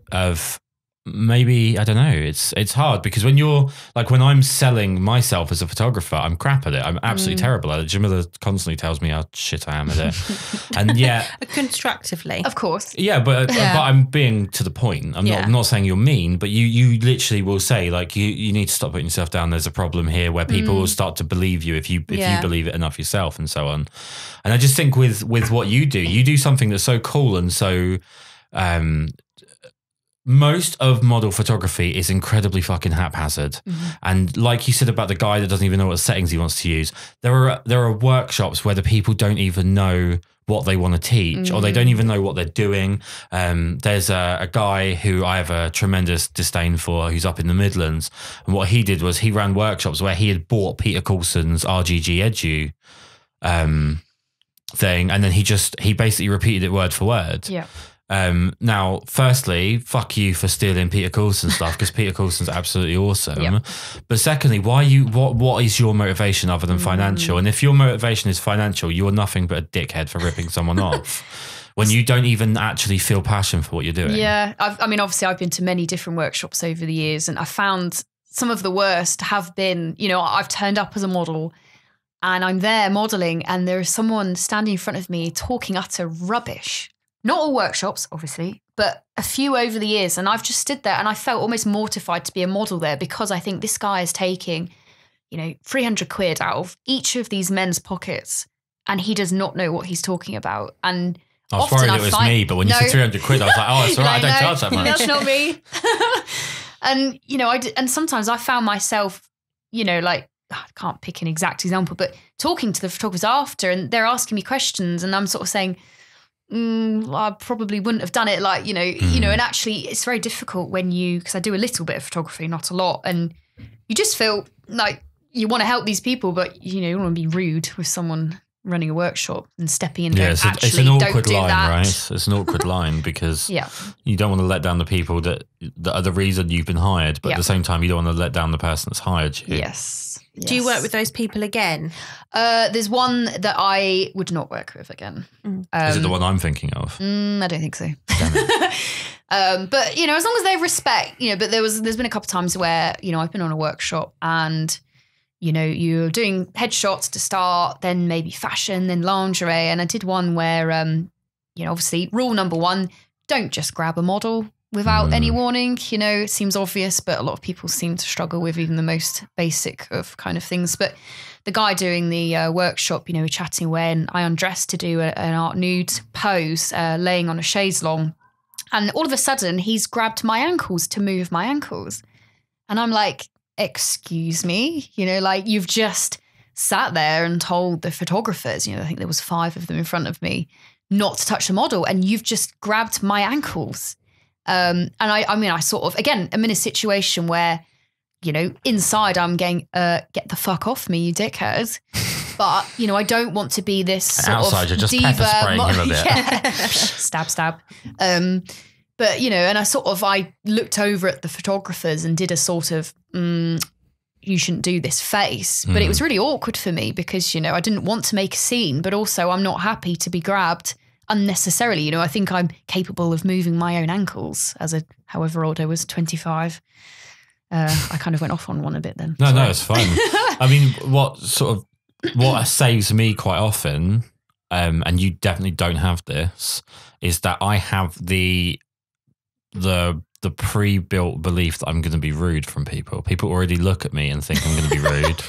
maybe, I don't know, it's hard because when you're like, when I'm selling myself as a photographer, I'm crap at it. I'm absolutely terrible at it. Jamila constantly tells me how shit I am at it. And yeah. Constructively. Of course. Yeah, but I'm being to the point. I'm not saying you're mean, but you literally will say like, you need to stop putting yourself down. There's a problem here where people will start to believe you if you believe it enough yourself and so on. And I just think with what you do something that's so cool and so, most of model photography is incredibly fucking haphazard. And like you said about the guy that doesn't even know what settings he wants to use, there are workshops where the people don't even know what they want to teach or they don't even know what they're doing. There's a guy who I have a tremendous disdain for who's up in the Midlands. And what he did was he ran workshops where he had bought Peter Coulson's RGG Edu thing. And then he basically repeated it word for word. Yeah. Now, firstly, fuck you for stealing Peter Coulson's stuff because Peter Coulson's absolutely awesome. Yep. But secondly, what is your motivation other than financial? And if your motivation is financial, you're nothing but a dickhead for ripping someone off when you don't even actually feel passion for what you're doing. Yeah. I mean, obviously I've been to many different workshops over the years and I found some of the worst have been, you know, I've turned up as a model and I'm there modeling and there is someone standing in front of me talking utter rubbish not all workshops, obviously, but a few over the years. And I've just stood there and I felt almost mortified to be a model there, because I think this guy is taking, 300 quid out of each of these men's pockets, and he does not know what he's talking about. And I was worried it was me, but when you said 300 quid, I was like, oh, it's all right, I don't charge that much. That's not me. And, and sometimes I found myself, I can't pick an exact example, but talking to the photographers after, and they're asking me questions, and I'm sort of saying, I probably wouldn't have done it, and actually it's very difficult because I do a little bit of photography, not a lot, and you just feel like you want to help these people, but you don't want to be rude with someone running a workshop and stepping in and going, it's an awkward line, right? It's an awkward line, because you don't want to let down the people that are the reason you've been hired, but at the same time you don't want to let down the person that's hired you. Yes. Do you work with those people again? There's one that I would not work with again. Is it the one I'm thinking of? I don't think so. But as long as they have respect, but there's been a couple of times where I've been on a workshop and you're doing headshots to start, then maybe fashion, then lingerie. And I did one where, obviously rule number one, don't just grab a model without any warning. It seems obvious, but a lot of people seem to struggle with even the most basic of kind of things. But the guy doing the workshop, we're chatting away, and I undressed to do an art nude pose, laying on a chaise longue. And all of a sudden he's grabbed my ankles to move my ankles. And I'm like, excuse me, you've just sat there and told the photographers, I think there was 5 of them in front of me, not to touch the model, and you've just grabbed my ankles. And I sort of, again, I'm in a situation where, inside I'm going, get the fuck off me, you dickhead. But, I don't want to be this sort outside, of you're just diva. Pepper spraying him a bit. Stab. But, and I looked over at the photographers and did a sort of, you shouldn't do this face. But it was really awkward for me because, I didn't want to make a scene, but also I'm not happy to be grabbed unnecessarily. I think I'm capable of moving my own ankles as however old I was, 25. I kind of went off on one a bit then. No, it's fine. I mean, what saves me quite often, and you definitely don't have this, is that I have the pre-built belief that I'm going to be rude from people. People already look at me and think I'm going to be rude.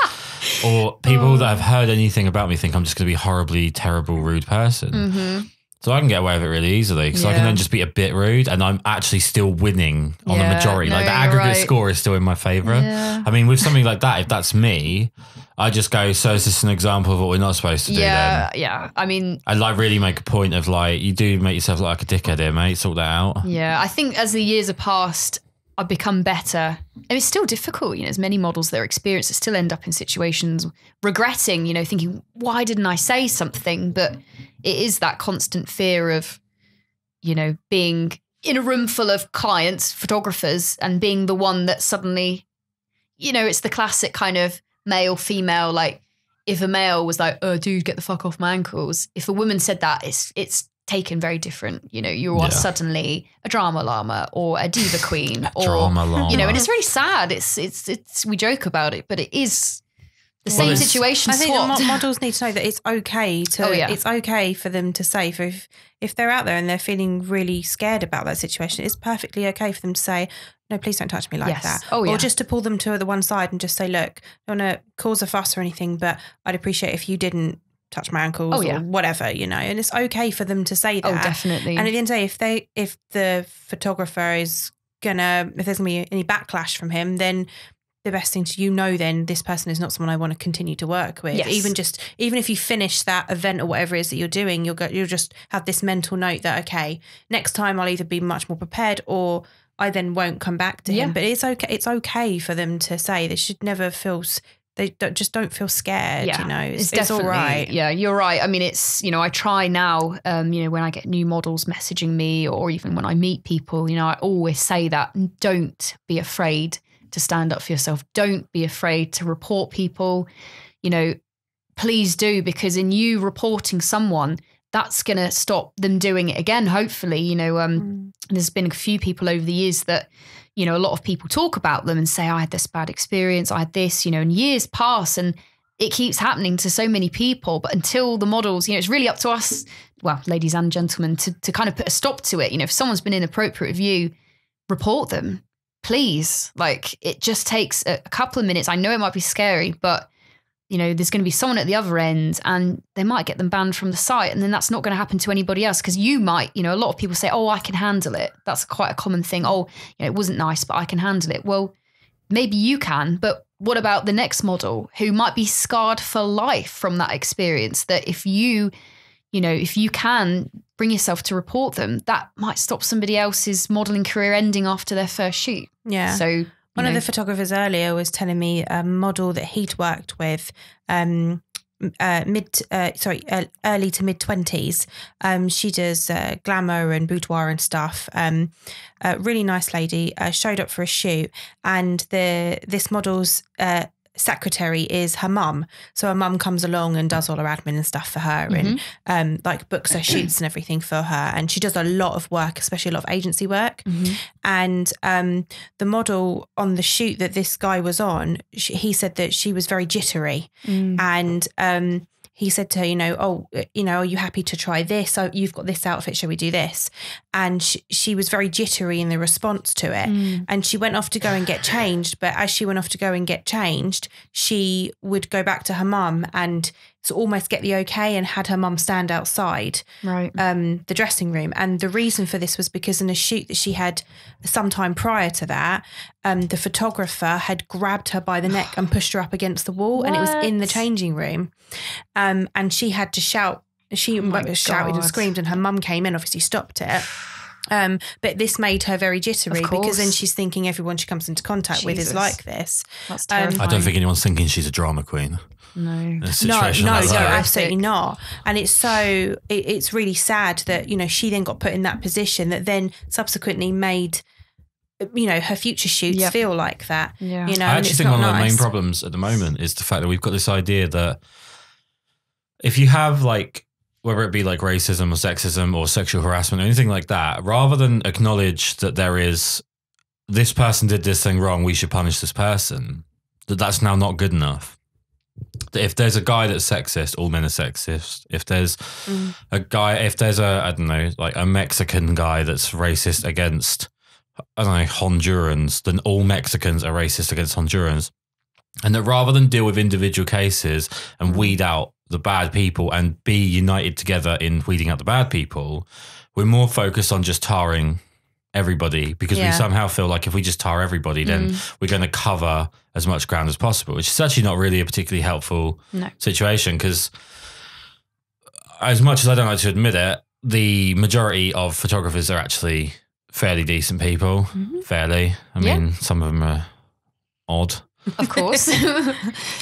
Or people that have heard anything about me think I'm just going to be a horribly terrible, rude person. Mm-hmm. So I can get away with it really easily, because I can then just be a bit rude and I'm actually still winning on the majority. The aggregate score is still in my favour. Yeah. I mean, with something like that, if that's me, I just go, so is this an example of what we're not supposed to do then? Yeah. I mean, I really make a point of you do make yourself look like a dickhead here, mate. Sort that out. Yeah. I think as the years have passed, I've become better. And it's still difficult, as many models that are experienced that still end up in situations regretting, thinking, why didn't I say something? But it is that constant fear of, being in a room full of clients, photographers, and being the one that suddenly, it's the classic kind of male, female, like if a male was like, oh, dude, get the fuck off my ankles. If a woman said that, it's taken very different. You are suddenly a drama llama or a diva queen or drama llama. And it's very sad. It's we joke about it, but it is the same situation. I think models need to know that it's okay it's okay for them to say, if they're out there and they're feeling really scared about that situation, it's perfectly okay for them to say, no, please don't touch me like that. Or just to pull them to the one side and just say, look, I don't want to cause a fuss or anything, but I'd appreciate if you didn't touch my ankles or whatever, and it's okay for them to say that. Oh, definitely. And at the end of the day, if the photographer is if there's gonna be any backlash from him, then the best thing to then this person is not someone I want to continue to work with. Yes. Even if you finish that event or whatever it is that you're doing, you'll just have this mental note that, okay, next time I'll either be much more prepared or I then won't come back to him. But it's okay for them to say. They should never feel. They don't feel scared. It's all right. Yeah, you're right. I mean, it's I try now. When I get new models messaging me, or even when I meet people, I always say that don't be afraid to stand up for yourself. Don't be afraid to report people. Please do, because in you reporting someone, that's going to stop them doing it again. Hopefully, there's been a few people over the years that, a lot of people talk about them and say, I had this bad experience, I had this, and years pass and it keeps happening to so many people. But until the models, it's really up to us, well, ladies and gentlemen, to kind of put a stop to it. If someone's been inappropriate with you, report them, please. Like, it just takes a couple of minutes. I know it might be scary, but there's going to be someone at the other end and they might get them banned from the site. And then that's not going to happen to anybody else, because you might, a lot of people say, oh, I can handle it. That's quite a common thing. Oh, it wasn't nice, but I can handle it. Well, maybe you can, but what about the next model who might be scarred for life from that experience? That if you can bring yourself to report them, that might stop somebody else's modeling career ending after their first shoot. Yeah. So one of the photographers earlier was telling me a model that he'd worked with, early to mid-20s. She does glamour and boudoir and stuff. A really nice lady, showed up for a shoot, and this model's secretary is her mum. So her mum comes along and does all her admin and stuff for her, and books her shoots and everything for her. And she does a lot of work, especially a lot of agency work. And the model on the shoot that this guy was on, he said that she was very jittery. And he said to her, are you happy to try this? Oh, you've got this outfit. Shall we do this? And she was very jittery in the response to it. And she went off to go and get changed. But as she went off to go and get changed, she would go back to her mum and almost get the okay, and had her mum stand outside the dressing room. And the reason for this was because in a shoot that she had sometime prior to that, the photographer had grabbed her by the neck and pushed her up against the wall. And it was in the changing room. And she had to shout. She shouted and screamed, and her mum came in, obviously stopped it. But this made her very jittery, because then she's thinking everyone she comes into contact with is like this. That's terrifying. I don't think anyone's thinking she's a drama queen. No, absolutely not. And it's really sad that, she then got put in that position that then subsequently made, her future shoots feel like that. Yeah. I actually think one of the main problems at the moment is the fact that we've got this idea that if you have whether it be racism or sexism or sexual harassment or anything like that, rather than acknowledge that there is, this person did this thing wrong, we should punish this person, that's now not good enough. If there's a guy that's sexist, all men are sexist. If there's a Mexican guy that's racist against, Hondurans, then all Mexicans are racist against Hondurans. And that rather than deal with individual cases and weed out the bad people and be united together in weeding out the bad people, we're more focused on just tarring everybody, because we somehow feel like if we just tar everybody, then we're going to cover as much ground as possible, which is actually not really a particularly helpful situation, because as much as I don't like to admit it, the majority of photographers are actually fairly decent people. I mean, some of them are odd. Of course.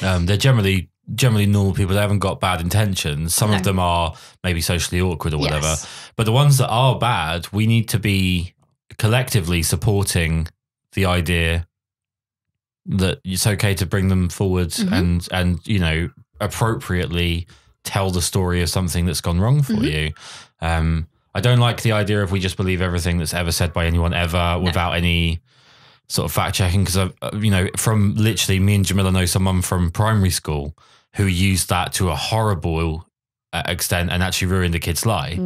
They're generally normal people. They haven't got bad intentions. Some of them are maybe socially awkward or whatever. But the ones that are bad, we need to be collectively supporting the idea that it's okay to bring them forward and appropriately tell the story of something that's gone wrong for you. I don't like the idea of we just believe everything that's ever said by anyone ever without any sort of fact checking, because from literally, me and Jamila know someone from primary school who used that to a horrible extent and actually ruined a kid's life.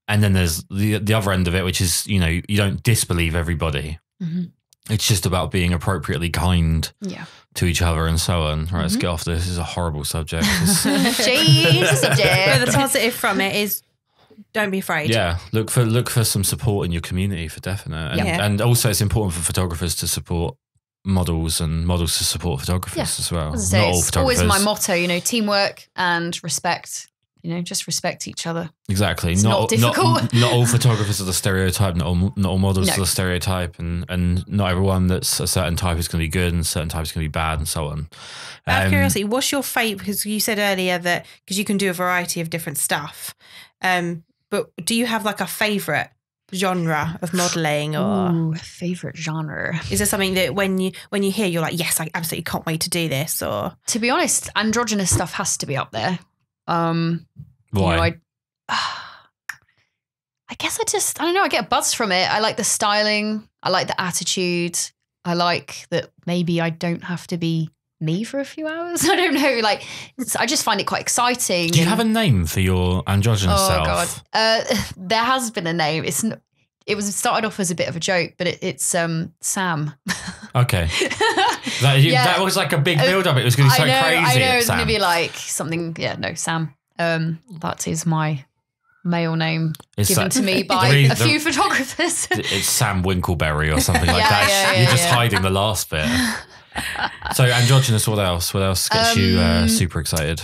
And then there's the other end of it, which is, you don't disbelieve everybody. It's just about being appropriately kind to each other and so on. Right, let's get off this. This is a horrible subject. Jesus, But the positive from it is, don't be afraid. Yeah, look for some support in your community for definite. And also it's important for photographers to support models and models to support photographers as well. As I say, it's always my motto, teamwork and respect. Just respect each other. Exactly. It's not difficult. Not all photographers are the stereotype. Not all models are the stereotype, and not everyone that's a certain type is going to be good, and a certain type is going to be bad, and so on. Out of curiosity, what's your favourite? Because you said earlier that because you can do a variety of different stuff, but do you have a favourite genre of modelling, or favourite genre? Is there something that when you hear, you're like, yes, I absolutely can't wait to do this? Or, to be honest, androgynous stuff has to be up there. Why? I guess I don't know, I get a buzz from it. I like the styling. I like the attitude. I like that maybe I don't have to be me for a few hours. I don't know. Like, I just find it quite exciting. Do you have a name for your androgynous self? Oh God, there has been a name. It was started off as a bit of a joke, but it's Sam. Okay, that was like a big build up. It was going to be so crazy. I know it's going to be like something. Yeah, no, Sam. That is my male name given to me by a few photographers. It's Sam Winkleberry or something like that. You're just hiding the last bit. So androgynous, what else? What else gets you super excited?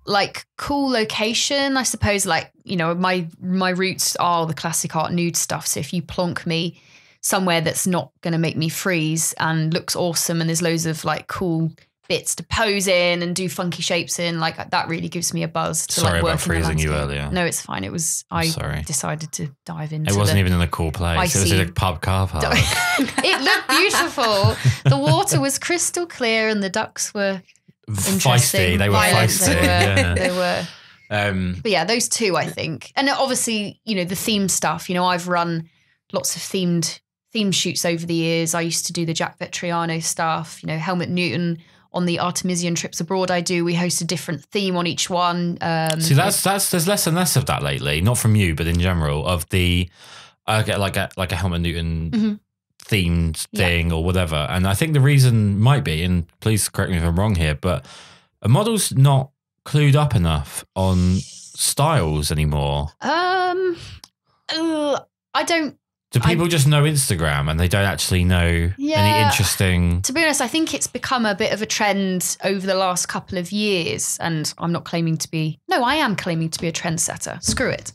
Like cool location, I suppose. Like, you know, my roots are the classic art nude stuff. So if you plonk me somewhere that's not going to make me freeze and looks awesome and there's loads of like cool bits to pose in and do funky shapes in, like that really gives me a buzz. Sorry about freezing you earlier. No, it's fine. I decided to dive into it. Wasn't even in a cool place. It was in a pub car park. It looked beautiful. The water was crystal clear and the ducks were feisty. They were feisty. They were. But yeah, those two, I think. And obviously, you know, the theme stuff. You know, I've run lots of theme shoots over the years. I used to do the Jack Vetriano stuff, you know, Helmut Newton. On the Artemisian trips abroad we host a different theme on each one. See, there's less and less of that lately. Not from you, but in general, of the like a Helmut Newton themed thing or whatever. And I think the reason might be, and please correct me if I'm wrong here, but a model's not clued up enough on styles anymore. I don't. Do people just know Instagram and they don't actually know any interesting... To be honest, I think it's become a bit of a trend over the last couple of years. And I'm not claiming to be... No, I am claiming to be a trendsetter. Screw it.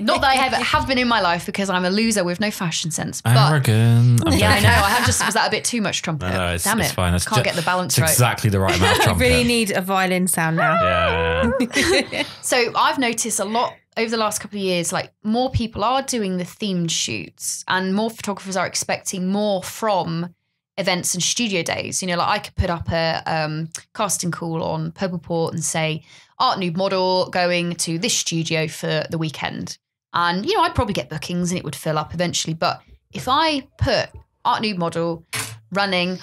Not that I have been in my life because I'm a loser with no fashion sense. But, arrogant. Yeah, I know. Was that a bit too much trumpet? No, Damn it. It's fine. Can't get the balance right. It's exactly the right amount of trumpet. I really need a violin sound now. Yeah. So I've noticed a lot over the last couple of years, like more people are doing the themed shoots and more photographers are expecting more from events and studio days. You know, like I could put up a casting call on Purple Port and say, art nude model going to this studio for the weekend. And, you know, I'd probably get bookings and it would fill up eventually. But if I put art nude model running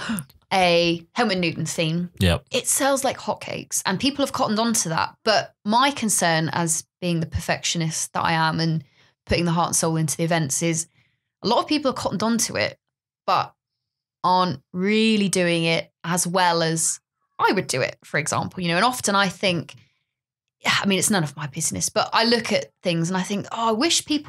a Helmut Newton theme, it sells like hotcakes and people have cottoned onto that. But my concern as being the perfectionist that I am and putting the heart and soul into the events is a lot of people are cottoned onto it, but aren't really doing it as well as I would do it, for example, you know. And often I think, I mean, it's none of my business, but I look at things and I think, I wish do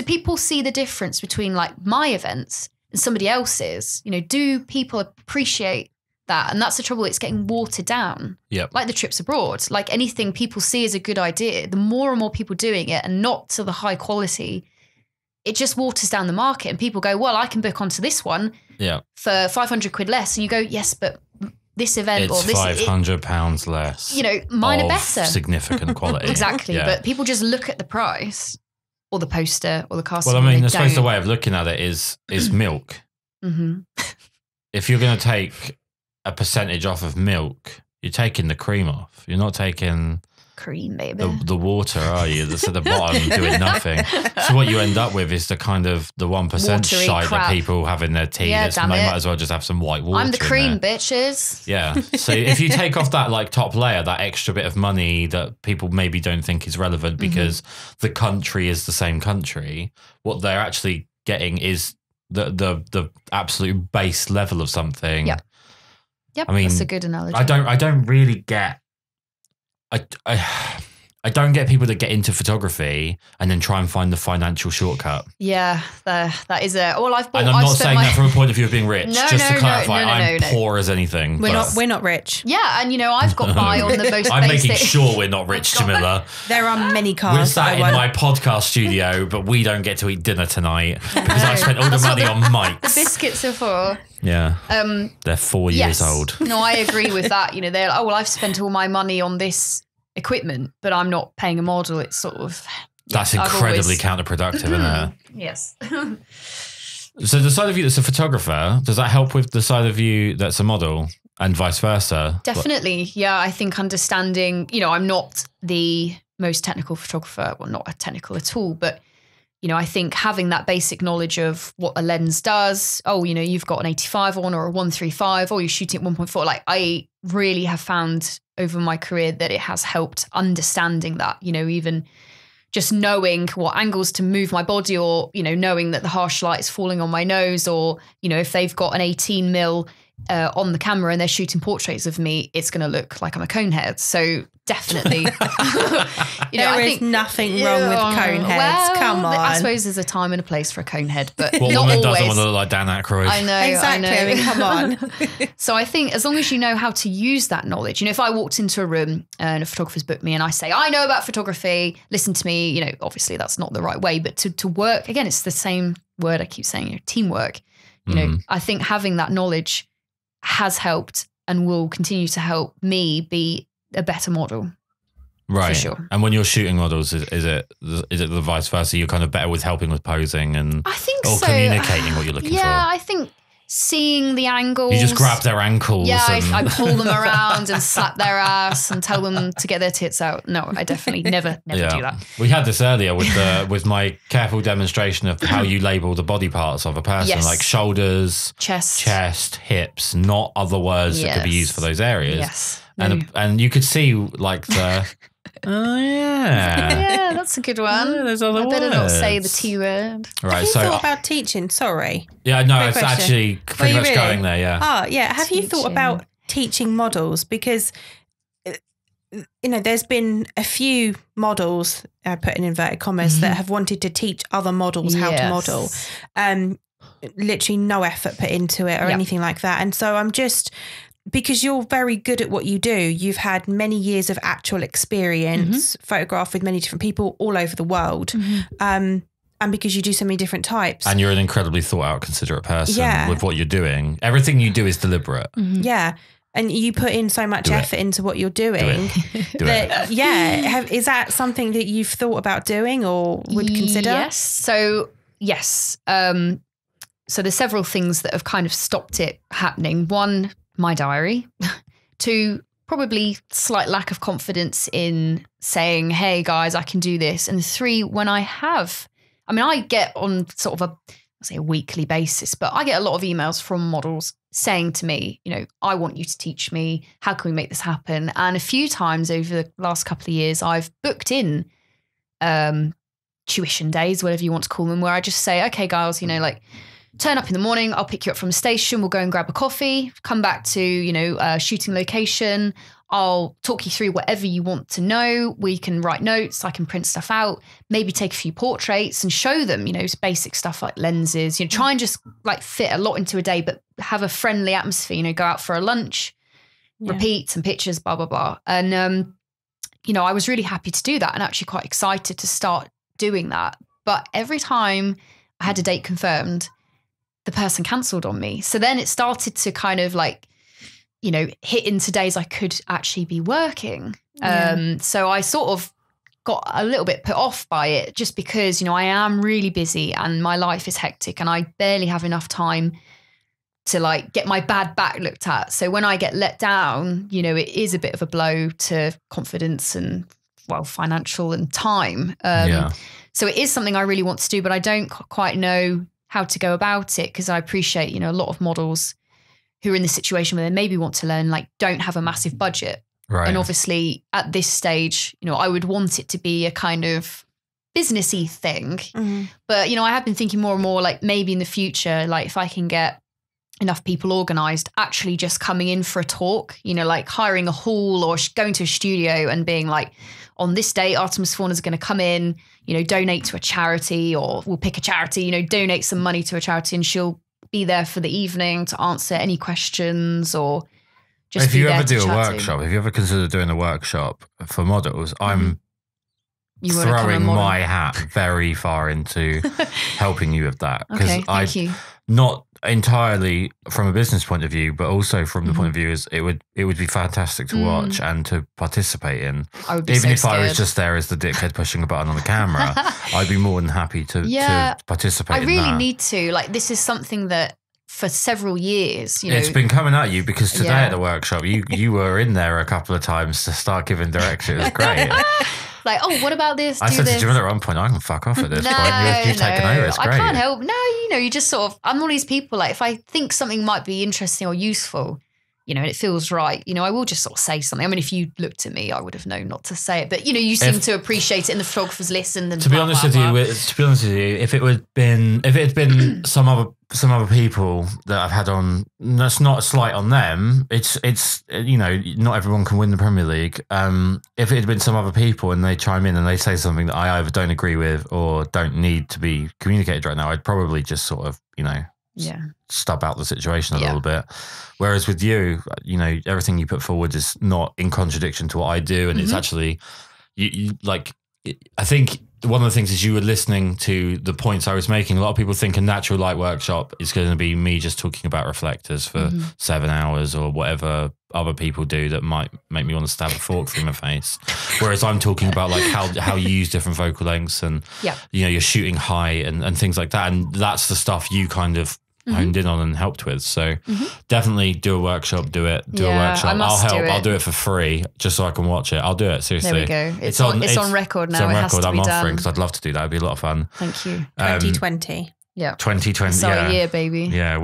people see the difference between like my events and somebody else's? You know, do people appreciate that? And that's the trouble. It's getting watered down. Like the trips abroad, like anything people see as a good idea, the more and more people doing it and not to the high quality, it just waters down the market. And people go, well, I can book onto this one for 500 quid less. And you go, yes, but this event it's or this £500 less. You know, mine are better. Significant quality. Exactly. Yeah. But people just look at the price or the poster or the casting. Well, I mean, I suppose the way of looking at it is milk. Mm-hmm. If you're going to take a percentage off of milk, you're taking the cream off. You're not taking cream, baby. The water, are you? That's at the bottom doing nothing. So what you end up with is the kind of the 1% shite that people have in their tea. They might as well just have some white water. I'm the cream, bitches. Yeah. So if you take off that like top layer, that extra bit of money that people maybe don't think is relevant because the country is the same country, what they're actually getting is the absolute base level of something. Yep, I mean, that's a good analogy. I don't really get. I don't get people that get into photography and then try and find the financial shortcut. Yeah, that is a. Well, and I'm not saying that from a point of view of being rich. Just to clarify, I'm poor as anything. We're not rich. Yeah, and you know, I've got by on the most. I'm making sure we're not rich, Jamila. There are many cars. We're sat in my podcast studio, but we don't get to eat dinner tonight because I spent all the money on mics. The biscuits are for. Yeah. They're 4 years old. No, I agree with that. You know, they're like, oh, well, I've spent all my money on this equipment, but I'm not paying a model. It's sort of... That's incredibly counterproductive, isn't it? Yes. So the side of you that's a photographer, does that help with the side of you that's a model and vice versa? Definitely. Yeah, I think understanding, you know, I'm not the most technical photographer. Well, not technical at all, but I think having that basic knowledge of what a lens does, you've got an 85 on or a 135, or you're shooting at 1.4. Like I really have found over my career that it has helped understanding that, even just knowing what angles to move my body, or, knowing that the harsh light is falling on my nose, or, if they've got an 18 mil on the camera and they're shooting portraits of me, it's going to look like I'm a conehead. So definitely, there is nothing wrong with coneheads. Well, come on. I suppose there's a time and a place for a conehead, but what not woman always. doesn't want to look like Dan Aykroyd? I know. Exactly. I mean, come on. So I think as long as you know how to use that knowledge, if I walked into a room and a photographer's booked me and I say, I know about photography, listen to me, obviously that's not the right way, but to work, again, it's the same word I keep saying, teamwork. I think having that knowledge has helped and will continue to help me be a better model. Right. For sure. And when you're shooting models, is it the vice versa? You're kind of better with helping with posing and I think or so. communicating what you're looking for? Yeah, I think seeing the angles. You just grab their ankles. Yeah, I pull them around and slap their ass and tell them to get their tits out. No, I definitely never do that. We had this earlier with my careful demonstration of how you label the body parts of a person, like shoulders, chest, hips, not other words that could be used for those areas. Yes. And you could see like the oh yeah. Yeah, that's a good one. Yeah, there's other I better not words. say the T word. Right. Have you So thought about teaching? Sorry. yeah, no, Great it's question. actually pretty much going there. Yeah. Oh, yeah. Have you thought about teaching models? Because there's been a few models, put in inverted commas, that have wanted to teach other models how to model. Literally no effort put into it or anything like that. And so I'm just, because you're very good at what you do, you've had many years of actual experience, photographed with many different people all over the world. And because you do so many different types. And you're an incredibly thought out, considerate person with what you're doing. Everything you do is deliberate. Yeah. And you put in so much effort into what you're doing. Is that something that you've thought about doing or would consider? Yes. So, yes. So there's several things that have kind of stopped it happening. One, my diary. Two, probably slight lack of confidence in saying, hey guys, I can do this. And three, when I get on sort of a weekly basis, but I get a lot of emails from models saying to me, I want you to teach me. How can we make this happen? And a few times over the last couple of years, I've booked in tuition days, whatever you want to call them, where I just say, okay, guys, turn up in the morning, I'll pick you up from the station, we'll go and grab a coffee, come back to, shooting location. I'll talk you through whatever you want to know. We can write notes, I can print stuff out, maybe take a few portraits and show them, basic stuff like lenses, try and just fit a lot into a day, but have a friendly atmosphere, go out for a lunch, repeat some pictures, blah, blah, blah. And, I was really happy to do that and actually quite excited to start doing that. But every time I had a date confirmed, the person cancelled on me. So then it started to kind of hit into days I could actually be working. So I sort of got a little bit put off by it just because, I am really busy and my life is hectic and I barely have enough time to get my bad back looked at. So when I get let down, it is a bit of a blow to confidence and financial and time. So it is something I really want to do, but I don't quite know how to go about it because I appreciate, a lot of models who are in this situation where they maybe want to learn, don't have a massive budget. Right. And obviously at this stage, I would want it to be a kind of businessy thing. But, I have been thinking more and more maybe in the future, if I can get enough people organized, actually just coming in for a talk, hiring a hall or going to a studio and being on this day, Artemis Fauna is going to come in, donate to a charity, or we'll pick a charity, donate some money to a charity and she'll be there for the evening to answer any questions or just if you ever do a workshop, if you ever consider doing a workshop for models, I'm throwing my hat very far into helping you with that. Okay, thank you. Not entirely from a business point of view, but also from the point of view is it would be fantastic to watch and to participate in. I would be even so if scared. I was just there as the dickhead pushing a button on the camera, I'd be more than happy to participate. I really need to. This is something that for several years, it's been coming at you because today at the workshop, you were in there a couple of times to start giving direction. It was great. Like, oh, what about this? I said to Jamila at one point, I can fuck off at this point. You've taken over. It's great. I can't help. No, you just sort of, I'm one of these people, like, if I think something might be interesting or useful, and it feels right, I will just sort of say something. I mean, if you looked at me, I would have known not to say it. But, you seem to appreciate it and the photographers listen. And to be honest with you, if it had been some other people that I've had on, that's not a slight on them. It's not everyone can win the Premier League. If it had been some other people and they chime in and they say something that I either don't agree with or don't need to be communicated right now, I'd probably just sort of, stub out the situation a little bit. Whereas with you, everything you put forward is not in contradiction to what I do. And it's actually, I think one of the things is you were listening to the points I was making. A lot of people think a natural light workshop is going to be me just talking about reflectors for 7 hours or whatever other people do that might make me want to stab a fork through my face. Whereas I'm talking about like how you use different vocal lengths and, you're shooting high and things like that. And that's the stuff you kind of honed in on and helped with. So definitely do a workshop, do a workshop. I'll help. I'll do it for free just so I can watch it. I'll do it. Seriously. There we go. It's on record now. It's on record. It has to I'm offering because I'd love to do that. It'd be a lot of fun. Thank you. 2020. Yeah. 2020. It's our year, baby. Yeah.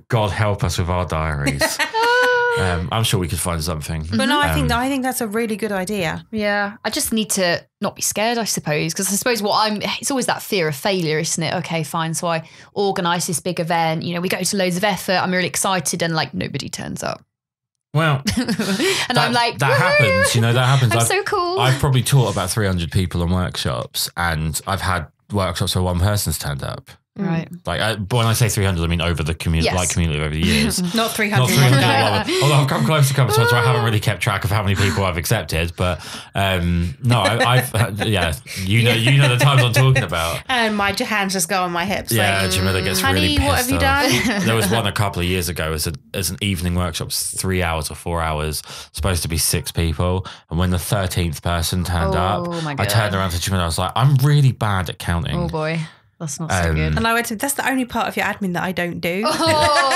God help us with our diaries. I'm sure we could find something. But no, I think that's a really good idea. Yeah. I just need to not be scared, I suppose, because I suppose it's always that fear of failure, isn't it? Okay, fine. So I organise this big event, we go to loads of effort. I'm really excited and like nobody turns up. Well, and I'm like, that happens, that happens. I'm so cool. I've probably taught about 300 people on workshops and I've had workshops where one person's turned up. Right. But when I say 300, I mean over the community, over the years. Not 300. Although I've come close to a couple of times where I haven't really kept track of how many people I've accepted. But no, I've you know the times I'm talking about. And my hands just go on my hips. Yeah, Jamila gets really pissed what have you done? There was one a couple of years ago as an evening workshop, 3 hours or 4 hours, supposed to be 6 people. And when the 13th person turned up, I turned around to Jamila. I was like, I'm really bad at counting. Oh boy. That's not so good. And I went to, that's the only part of your admin that I don't do.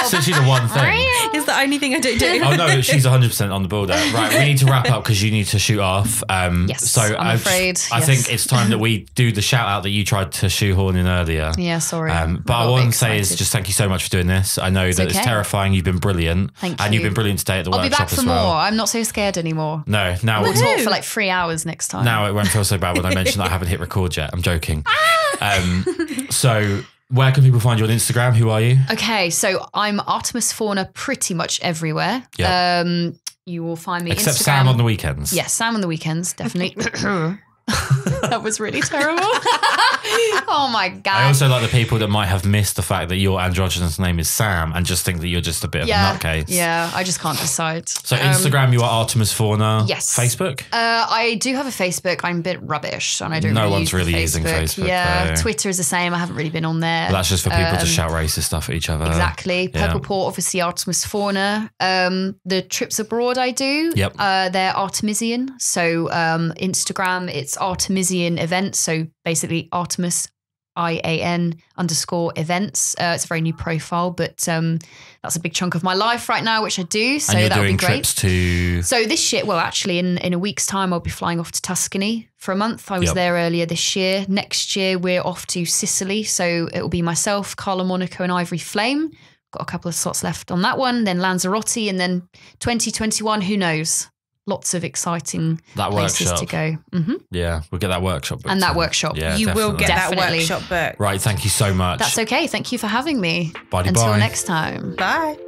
So she's the one thing. It's the only thing I don't do. Oh no, she's 100% on the ball there. Right, we need to wrap up because you need to shoot off. Yes, so I'm afraid. I think it's time that we do the shout out that you tried to shoehorn in earlier. Yeah, sorry. But I want to say is just thank you so much for doing this. I know that it's terrifying. You've been brilliant. Thank you. And you've been brilliant today at the workshop as well. I'll be back for more. I'm not so scared anymore. No, now we'll talk for like 3 hours next time. Now it won't feel so bad when I mention that I haven't hit record yet. I'm joking. So where can people find you on Instagram? Who are you? Okay, so I'm Artemis Fauna pretty much everywhere. Yep. You will find me except Instagram. Sam on the weekends. Yes, Sam on the weekends, definitely. That was really terrible. Oh my God. I also like the people that might have missed the fact that your androgynous name is Sam and just think that you're just a bit of a nutcase. Yeah, I just can't decide. So Instagram, you are Artemis Fauna. Yes. Facebook? I do have a Facebook. I'm a bit rubbish and I don't No really one's really using Facebook. Yeah, though. Twitter is the same. I haven't really been on there. But that's just for people to shout racist stuff at each other. Exactly. Purple Port, obviously Artemis Fauna. The trips abroad I do, they're Artemisian. So Instagram, it's Artemisian events. So basically Artemis IAN_events. It's a very new profile, but that's a big chunk of my life right now, which I do. So that would be great. Trips to... So this year, well, actually in a week's time, I'll be flying off to Tuscany for a month. I was there earlier this year. Next year, we're off to Sicily. So it will be myself, Karl, Monaco and Ivory Flame. Got a couple of slots left on that one. Then Lanzarote and then 2021, who knows? Lots of exciting places to go. Mm-hmm. Yeah, we'll get that workshop booked. And that workshop. Yeah, you definitely. will get that workshop booked. Right, thank you so much. That's okay. Thank you for having me. Bye. Until next time. Bye.